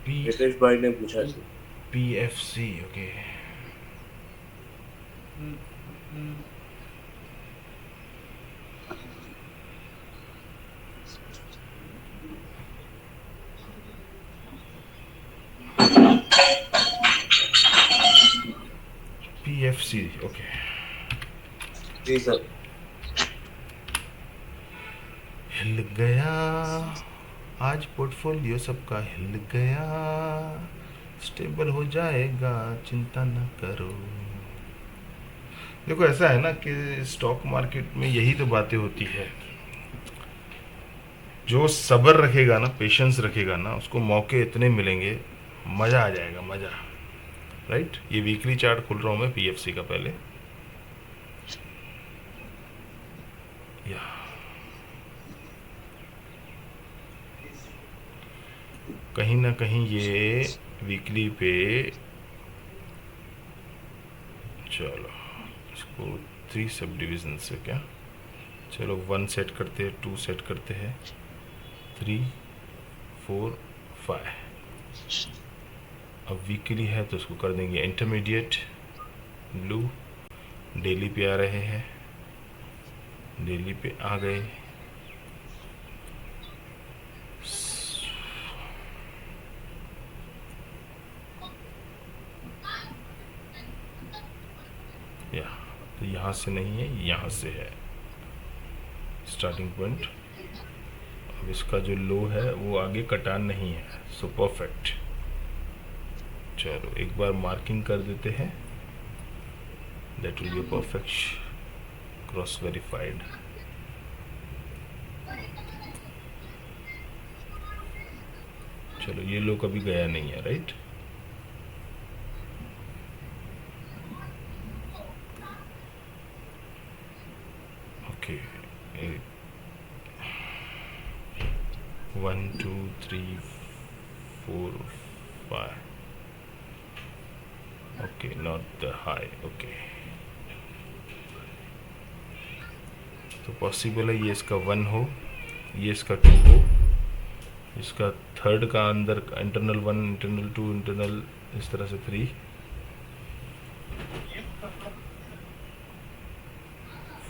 P Ritesh भाई ने पूछा था। PFC, okay. PFC, okay. जी सर। हिल गया आज पोर्टफोलियो सबका, हिल गया स्टेबल हो जाएगा, चिंता न करो। देखो ऐसा है ना कि स्टॉक मार्केट में यही तो बातें होती है, जो सब्र रखेगा ना, पेशेंस रखेगा ना, उसको मौके इतने मिलेंगे, मज़ा आ जाएगा, मज़ा। राइट। ये वीकली चार्ट खुल रहा हूँ मैं पीएफसी का पहले। या कहीं ना कहीं ये वीकली पे, चलो इसको 3 सब डिवीजन से क्या, चलो 1 सेट करते हैं, 2 सेट करते हैं, 3 4 5। अब वीकली है तो उसको कर देंगे इंटरमीडिएट ब्लू। डेली पे आ रहे हैं, डेली पे आ गए। या तो यहाँ से नहीं है, यहाँ से है स्टार्टिंग पॉइंट। अब इसका जो लो है वो आगे कटान नहीं है, सो परफेक्ट। चलो एक बार मार्किंग कर देते हैं, that will be perfect cross verified. चलो ये लो कभी गया नहीं है, right. Okay 1 2 3 4 5। okay, not the high, okay। तो पॉसिबल है ये इसका 1 हो, ये इसका 2 हो, इसका थर्ड का अंदर इंटरनल 1 इंटरनल 2 इंटरनल इस तरह से 3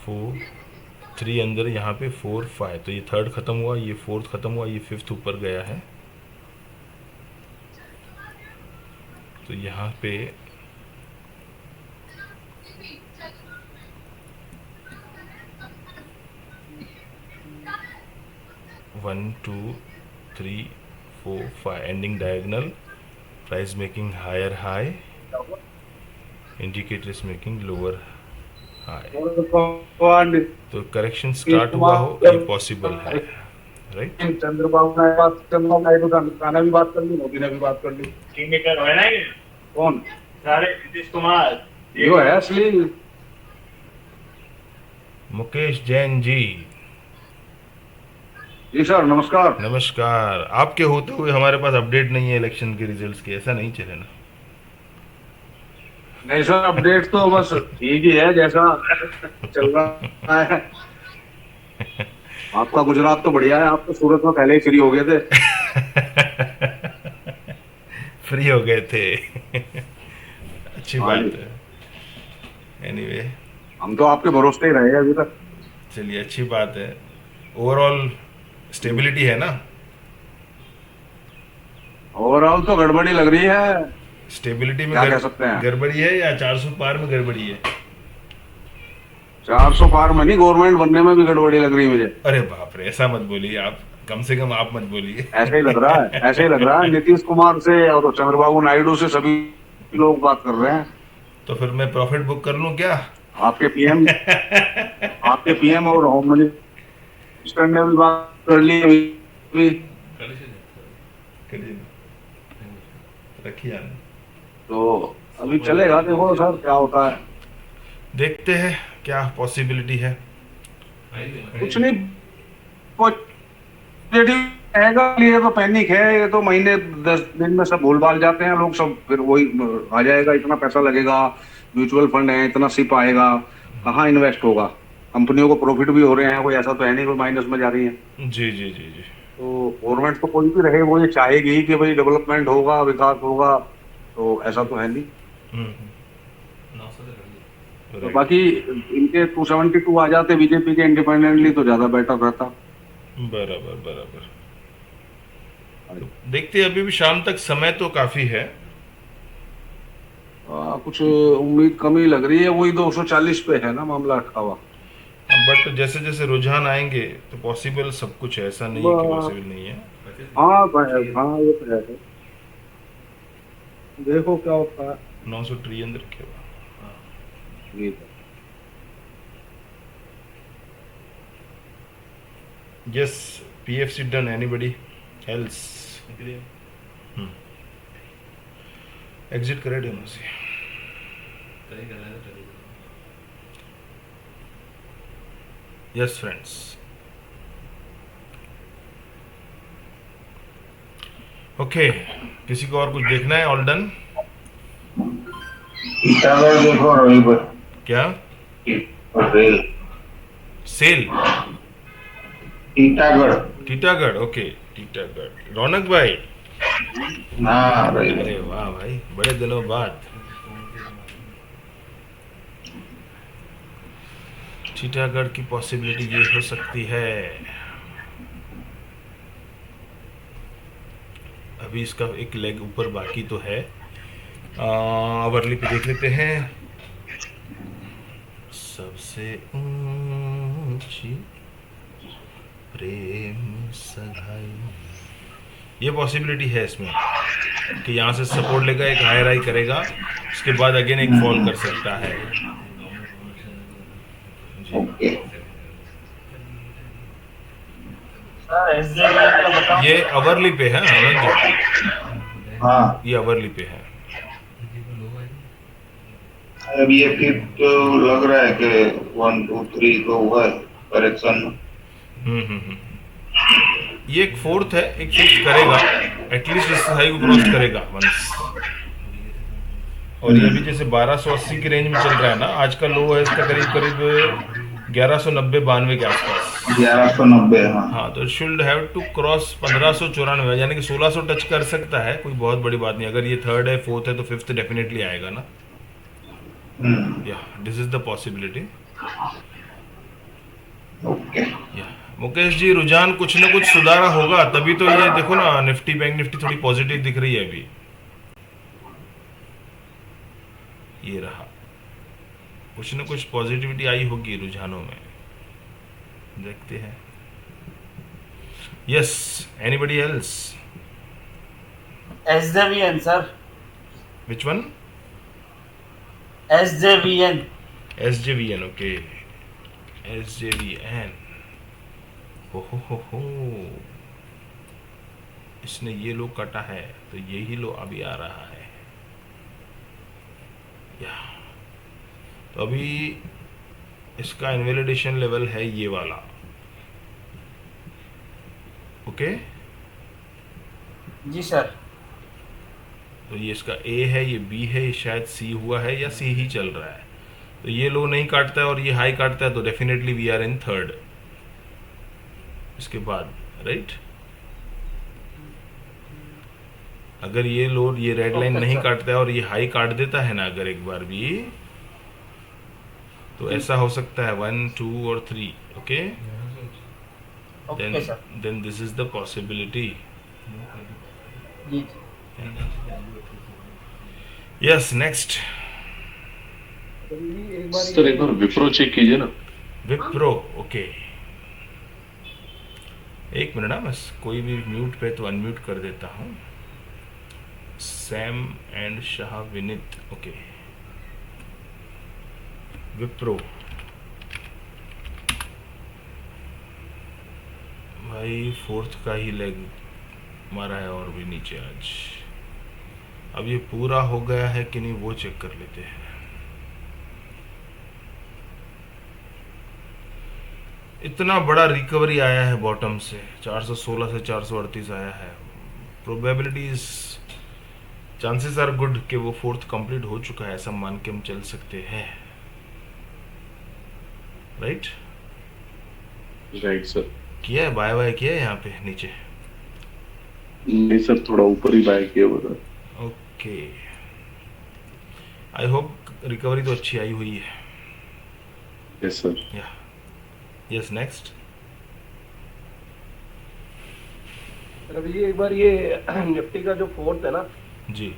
4 3 अंदर, यहाँ पे 4 5। तो ये थर्ड खत्म हुआ, ये फोर्थ खत्म हुआ, ये फिफ्थ ऊपर गया है। तो यहाँ पे one 2 3 4 5 ending diagonal, price making higher high, indicator is making lower high. तो करेक्शन स्टार्ट हुआ हो, ये पॉसिबल है, राइट। चंद्रबाबू नायडू खाना भी बात कर ली, मोदी ने भी बात कर ली। किंग मेकर है ना ये? कौन? सारे नीतीश कुमार यो है असली। मुकेश जैन जी, जी सर नमस्कार। नमस्कार। आपके होते हुए हमारे पास अपडेट नहीं है इलेक्शन के रिजल्ट्स की, ऐसा नहीं चले ना। नहीं सर, अपडेट तो बस ठीक ही है जैसा चल रहा है। आपका गुजरात तो बढ़िया है, आप तो सूरत में पहले ही फ्री हो गए थे। फ्री हो गए थे। अच्छी बात है। एनीवे हम तो आपके भरोसे ही रहे अभी तक। चलिए अच्छी बात है। ओवरऑल स्टेबिलिटी है ना? ओवरऑल तो गड़बड़ी लग रही है। स्टेबिलिटी में क्या कह सकते हैं? गड़बड़ी है या 400 पार में गड़बड़ी है? 400 पार में नहीं, गवर्नमेंट बनने में भी गड़बड़ी लग रही है मुझे। अरे बाप रे, ऐसा मत बोलिए आप, कम से कम आप मत बोलिए। ऐसे ही लग रहा है, ऐसे ही लग रहा है। नीतीश कुमार से और चंद्रबाबू नायडू से सभी लोग बात कर रहे हैं। तो फिर मैं प्रॉफिट बुक कर लूं क्या? आपके पीएम और होम मिनिस्टर ने भी बात कर ली अभी। रखिए तो अभी चलेगा, देखो सर क्या होता है। देखते हैं क्या पॉसिबिलिटी है। कुछ नहीं पॉजिटिव रहेगा, ये तो पैनिक है। ये तो महीने 10 दिन में सब भूल भाल जाते हैं लोग, सब फिर वही आ जाएगा। इतना पैसा लगेगा, म्यूचुअल फंड है, इतना सिप आएगा, कहाँ इन्वेस्ट होगा? कंपनियों को प्रॉफिट भी हो रहे हैं, कोई ऐसा तो है नहीं कोई माइनस में जा रही है। जी जी जी जी। तो गवर्नमेंट तो कोई भी रहे वो ये चाहेगी कि भाई डेवलपमेंट होगा, विकास होगा, तो ऐसा तो है नहीं। तो बाकी इनके 272 आ जाते बीजेपी के इंडिपेंडेंटली तो ज्यादा बेटर रहता। बराबर बराबर। तो देखते हैं, अभी भी शाम तक समय तो काफी है। कुछ उम्मीद कमी लग रही है, वही 240 पे है ना मामला अटका हुआ। बट जैसे जैसे रुझान आएंगे तो पॉसिबल सब कुछ है, ऐसा नहीं है कि पॉसिबल नहीं है। हाँ ये तो है। देखो क्या होता है। 900 ट्रिलियन रखे हुआ। ये yes, PFC done. Anybody else? Exit करे दोनों से। यस फ्रेंड्स, ओके, किसी को और कुछ देखना है? All done? टीटागढ़ देखो रवि पर। क्या? Rail sale? Titagarh. Titagarh, okay, Titagarh. Raunak भाई, हाँ रवि। अरे वाह भाई, बड़े दिनों बाद। टीटागढ़ की पॉसिबिलिटी ये हो सकती है। अभी इसका एक लेग ऊपर बाकी तो है। अवरली पे देख लेते हैं। सबसे ऊंची प्रेम सगाई, ये पॉसिबिलिटी है इसमें कि यहाँ से सपोर्ट लेगा, एक हायर हाई करेगा, उसके बाद अगेन एक फॉल कर सकता है। ओके। सर SJVN का बताओ। ये अवरली पे है आनंद जी, हाँ ये अवरली पे है। अब ये फिफ्थ लग रहा है कि 1 2 3 तो हुआ है करेक्शन। ये एक फोर्थ है, एक फिफ्थ करेगा, एटलीस्ट इस हाई को क्रॉस करेगा वंस। और ये भी जैसे 1280 की रेंज में चल रहा है ना, आज का लो है इसका करीब करीब 1190-92 के आसपास। 1190। हाँ हाँ, तो शुड हैव टू क्रॉस 1594, यानी कि 1600 टच कर सकता है, कोई बहुत बड़ी बात नहीं। अगर ये थर्ड है, फोर्थ है, तो फिफ्थ डेफिनेटली आएगा ना। या this is the possibility. Okay. या मुकेश जी, रुझान कुछ ना कुछ सुधारा होगा, तभी तो ये देखो ना, निफ्टी बैंक निफ्टी थोड़ी पॉजिटिव दिख रही है अभी। ये रहा, कुछ ना कुछ पॉजिटिविटी आई होगी रुझानों में, देखते हैं। Yes, anybody else? SJVN sir, which one? SJVN। SJVN, okay, SJVN। हो, इसने ये लो काटा है, तो यही लो अभी आ रहा है। या तो अभी इसका इनवैलिडेशन लेवल है ये वाला, ओके। जी सर। तो ये इसका A है, ये B है, ये शायद C हुआ है या C ही चल रहा है। तो ये लो नहीं काटता है और ये हाई काटता है, तो definitely we are in third इसके बाद, राइट। अगर ये लो, ये रेड लाइन नहीं काटता है और ये हाई काट देता है ना अगर एक बार भी, तो ऐसा हो सकता है 1 2 और 3, okay. Then this is the possibility. जी। Yes, next. सर एक बार विप्रो चेक कीजिए ना। विप्रो, ओके, एक मिनट ना, बस कोई भी म्यूट पे तो अनम्यूट कर देता हूँ। Sam and Shah Vineet, okay. Wipro भाई फोर्थ का ही लेग मारा है और भी नीचे आज। अब ये पूरा हो गया है कि नहीं वो चेक कर लेते हैं। इतना बड़ा रिकवरी आया है बॉटम से, 416 से 438 आया है। प्रोबेबिलिटीज, चांसेस आर गुड कि वो फोर्थ कंप्लीट हो चुका है, ऐसा मान के हम चल सकते हैं, राइट। Right sir. किया है बाय बाय, किया है यहाँ पे नीचे? नहीं सर, थोड़ा ऊपर ही बाय किया हुआ था। ओके, आई होप रिकवरी तो अच्छी आई हुई है। Yes sir. या यस, नेक्स्ट। रवि जी, एक बार ये निफ्टी का जो फोर्थ है ना, जी,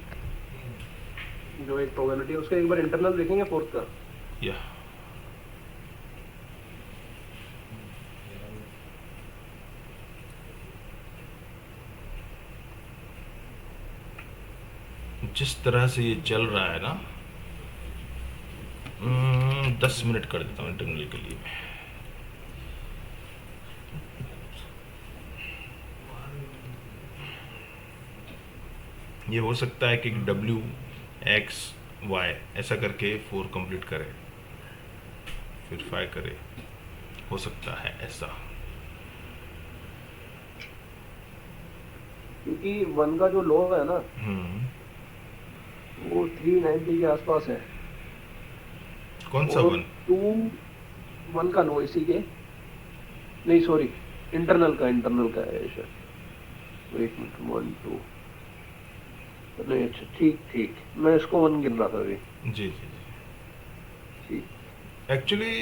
जो एक प्रोबेबिलिटी है, उसका एक बार इंटरनल देखेंगे फोर्थ का। या जिस तरह से ये चल रहा है ना, 10 मिनट कर देता हूँ इंटरनल के लिए। ये हो सकता है कि WXY ऐसा करके 4 कंप्लीट करे, फिर 5 करे, हो सकता है ऐसा। क्योंकि 1 का जो लो है ना वो 390 के आसपास है। कौन सा और 1? 1 का लो इसी के, नहीं सॉरी इंटरनल का है शायद। एक मिनट, 1 2 नहीं, अच्छा ठीक, मैं इसको 1 गिन रहा था अभी। जी। ठीक। एक्चुअली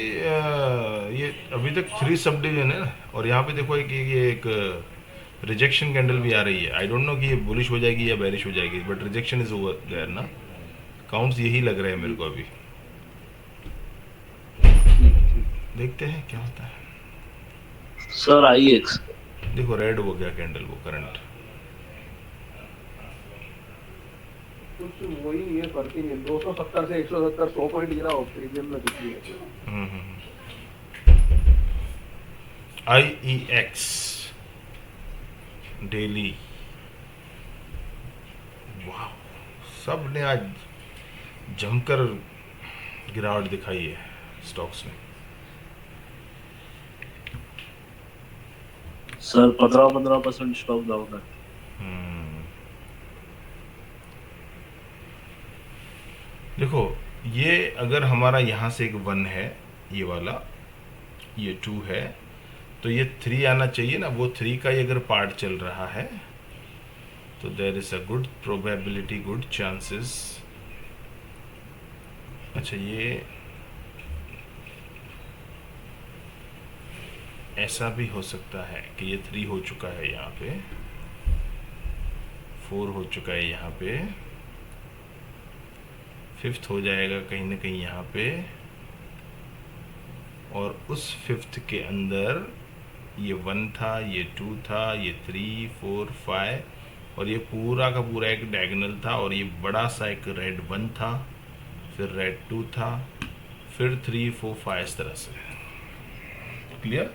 ये अभी तक 3 सब डिवीजन है ना, और यहाँ पे देखो कि ये एक रिजेक्शन कैंडल भी आ रही है। आई डोंट नो कि ये बुलिश हो जाएगी या बेरिश हो जाएगी, but rejection is over there ना। काउंट्स यही लग रहे हैं मेरे को अभी। देखते हैं क्या होता है। सर IEX देखो रेड हो गया कैंडल, वो करंट। कुछ वही ये फर्क ही नहीं, 270 से 170 100 पॉइंट गिरा हो प्रीमियम में कुछ नहीं है। IEX डेली, वाह, सब ने आज जमकर गिरावट दिखाई है स्टॉक्स में। सर 15% स्टॉक डाउन है। देखो ये अगर हमारा यहाँ से एक 1 है, ये वाला, ये 2 है, तो ये 3 आना चाहिए ना। वो 3 का ही अगर पार्ट चल रहा है तो there is a good probability, good chances. अच्छा, ये ऐसा भी हो सकता है कि ये 3 हो चुका है यहाँ पे, 4 हो चुका है यहाँ पे, 5th हो जाएगा कहीं ना कहीं यहाँ पे, और उस 5th के अंदर ये 1 था, ये 2 था, ये 3 4 5, और ये पूरा का पूरा एक डायगोनल था, और ये बड़ा सा एक रेड 1 था, फिर रेड 2 था, फिर 3 4 5, इस तरह से। क्लियर?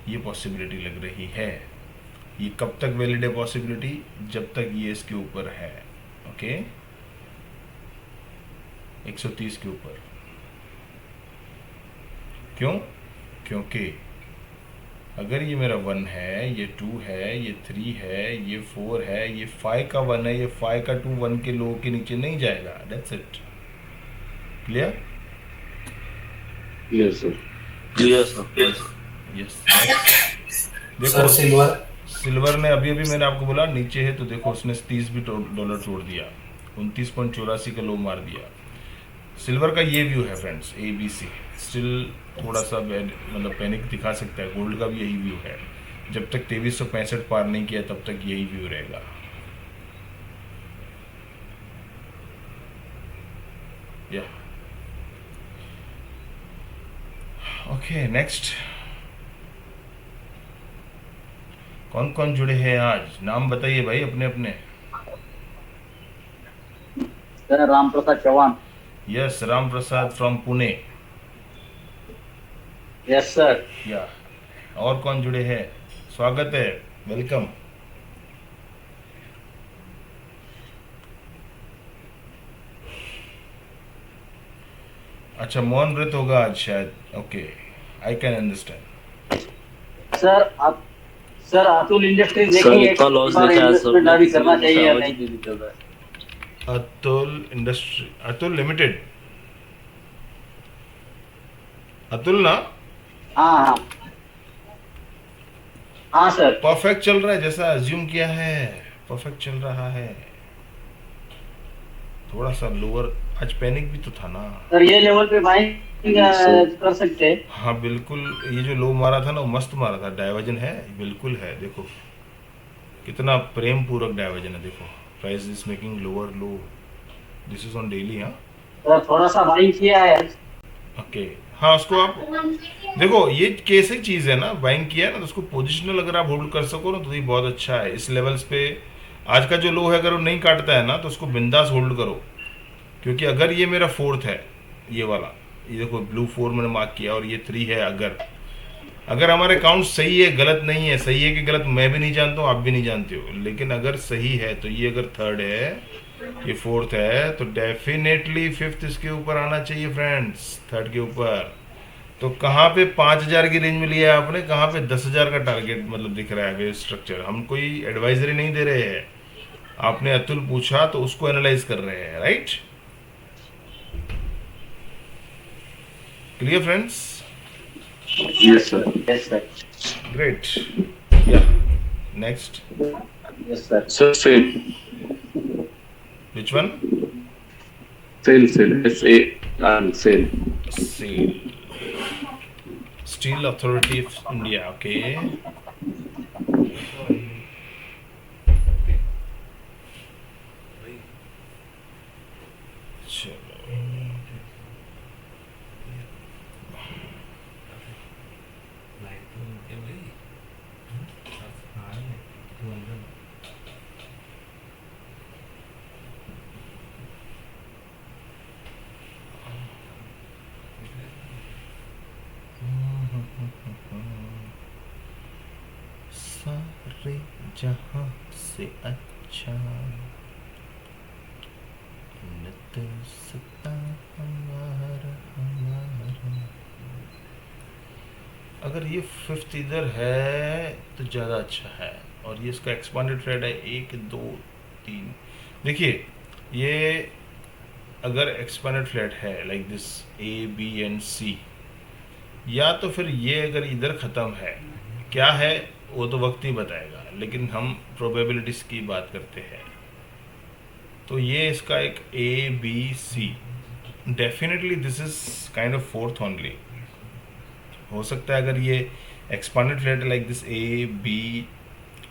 ये पॉसिबिलिटी लग रही है। ये कब तक वैलिड है पॉसिबिलिटी? जब तक ये इसके ऊपर है। ओके, 130 के ऊपर। क्यों? क्योंकि अगर ये मेरा 1 है, ये 2 है, ये 3 है, ये 4 है, ये 5 का 1 है, ये 5 का 2 1 के लो के नीचे नहीं जाएगा। That's it. Clear? Clear sir. Clear sir. Yes. देखो सिल्वर ने अभी मैंने आपको बोला नीचे है, तो देखो उसने $30 भी तोड़ दिया, 29.84 का लो मार दिया। सिल्वर का ये व्यू है फ्रेंड्स, ABC। स्टिल थोड़ा सा मतलब पैनिक दिखा सकता है। गोल्ड का भी यही व्यू है, जब तक 2365 पार नहीं किया तब तक यही व्यू रहेगा। या ओके, नेक्स्ट कौन कौन जुड़े हैं आज? नाम बताइए भाई अपने अपने। Sir Ram Prasad Chauhan. Yes, Ram Prasad from Pune. Yes sir. Yeah और कौन जुड़े हैं? स्वागत है, वेलकम। अच्छा, मौन व्रत होगा आज शायद। Okay, I can understand. Sir Atul industries sir देखेंगे, इतना लॉस देखा है सब इन्वेस्टमेंट अभी करना चाहिए या नहीं? नहीं निकल रहा है। अतुल लिमिटेड, अतुल ना? हाँ हाँ सर। परफेक्ट चल रहा है, जैसा अज्यूम किया है परफेक्ट चल रहा है। थोड़ा सा लोअर, आज पैनिक भी तो था ना सर ये लेवल पे बाइंग कर सकते हैं? हाँ बिल्कुल, ये जो लो मारा था ना वो मस्त मारा था। डाइवर्जन है, बिल्कुल है। देखो कितना प्रेम पूर्वक डाइवर्जन है। देखो price is making lower low, this is on daily. हाँ सर थोड़ा सा बाइंग किया है। ओके, हाँ उसको आप देखो, ये कैसी चीज़ है ना, बाइंग किया है ना तो उसको पोजिशनल अगर आप होल्ड कर सको ना तो ये बहुत अच्छा है। इस लेवल्स पे आज का जो लो है अगर वो नहीं काटता है ना तो उसको बिंदास होल्ड करो, क्योंकि अगर ये मेरा फोर्थ है, ये वाला, ये देखो ब्लू 4 मैंने मार्क किया और ये 3 है, अगर हमारे अकाउंट सही है, गलत नहीं है, सही है कि गलत मैं भी नहीं जानता हूँ, आप भी नहीं जानते हो, लेकिन अगर सही है तो ये अगर थर्ड है, ये फोर्थ है, तो डेफिनेटली फिफ्थ इसके ऊपर आना चाहिए फ्रेंड्स, थर्ड के ऊपर। तो कहाँ पे 5,000 की रेंज में लिया है आपने, कहाँ पे 10,000 का टारगेट मतलब दिख रहा है वेव स्ट्रक्चर। हम कोई एडवाइजरी नहीं दे रहे हैं, आपने अतुल पूछा तो उसको एनालाइज कर रहे हैं, right? Clear friends? Yes, sir. Yes, sir. Great, yeah next, Yes, sir. Sir, sale. Which one? Sale. S-A-L, sale. SAIL, Steel Authority of India, okay. चलो, सारे जहां से अच्छा नत सता हमारा। अगर ये फिफ्थ इधर है तो ज़्यादा अच्छा है, और ये इसका एक्सपांडेड थ्रेड है 1 2 3। देखिए ये अगर एक्सपांडेड फ्लैट है like this A B and C, या तो फिर ये अगर इधर ख़त्म है, क्या है वो तो वक्त ही बताएगा, लेकिन हम प्रोबेबिलिटीज़ की बात करते हैं। तो ये इसका एक A B C, definitely this is kind of fourth only. हो सकता है अगर ये expanded flat like this A B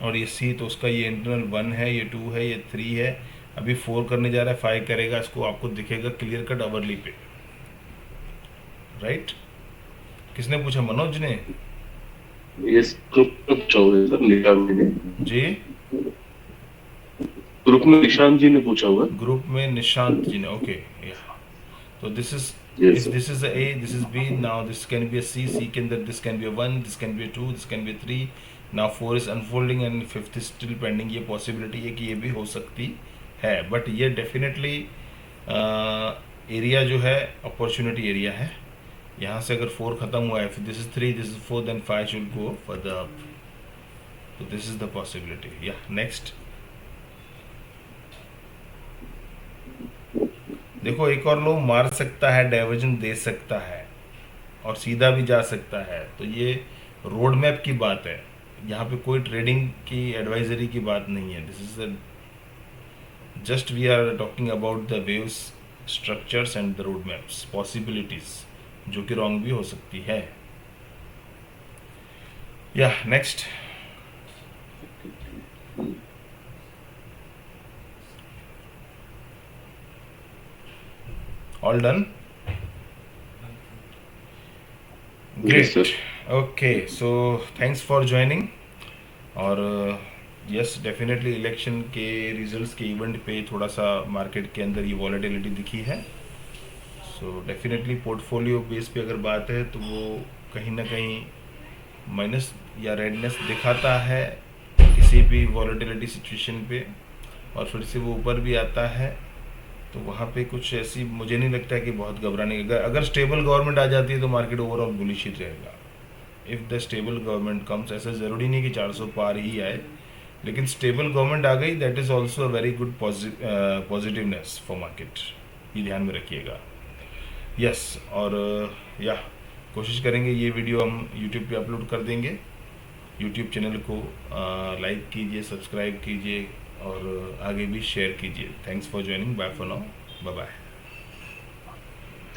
और ये C, तो उसका ये इंटरनल 1 है, ये 2 है, ये 3 है, अभी 4 करने जा रहा है, 5 करेगा, इसको आपको दिखेगा क्लियर कट अवरली पे, राइट? किसने पूछा? मनोज ने Yes, ग्रुप में पूछा हुआ है सर, निशांत जी ने। जी, ग्रुप में निशांत जी ने पूछा हुआ है। ग्रुप में निशांत जी ने, ओके। तो this is, Yes, if sir. this is a A, this is B, now this can be a C, C के अंदर this can be a 1, this can be a 2, this can be a 3, now 4 is unfolding and 5th is still pending। ये possibility है कि ये भी हो सकती है, बट ये डेफिनेटली एरिया जो है अपॉर्चुनिटी एरिया है। यहाँ से अगर 4 खत्म हुआ है, फिर this is 3, this is 4, then 5 should go further up, तो this is the possibility. Yeah next, देखो एक और लो मार सकता है, डाइवर्जन दे सकता है और सीधा भी जा सकता है, तो ये रोड मैप की बात है, यहाँ पे कोई ट्रेडिंग की एडवाइजरी की बात नहीं है। This is just we are talking about the waves structures and the road maps possibilities, जो कि रॉन्ग भी हो सकती है। Yeah next, all done? Yes, sir. Okay, so thanks for joining. और यस, डेफिनेटली इलेक्शन के रिजल्ट्स के event पे थोड़ा सा मार्केट के अंदर ये वॉलेटिलिटी दिखी है। सो डेफिनेटली पोर्टफोलियो बेस पे अगर बात है तो वो कहीं ना कहीं माइनस या रेडनेस दिखाता है किसी भी वॉलेटिलिटी सिचुएशन पे, और फिर से वो ऊपर भी आता है, तो वहाँ पे कुछ ऐसी मुझे नहीं लगता है कि बहुत घबराने की। अगर स्टेबल गवर्नमेंट आ जाती है तो मार्केट ओवरऑल बुलिश ही रहेगा। If the stable government comes, ऐसा ज़रूरी नहीं कि 400 पार ही आए, लेकिन स्टेबल गवर्नमेंट आ गई, that is also a very good positiveness for market, ये ध्यान में रखिएगा। यस, और या कोशिश करेंगे ये वीडियो हम यूट्यूब पे अपलोड कर देंगे। यूट्यूब चैनल को लाइक कीजिए, सब्सक्राइब कीजिए और आगे भी शेयर कीजिए। Thanks for joining, bye for now, bye bye.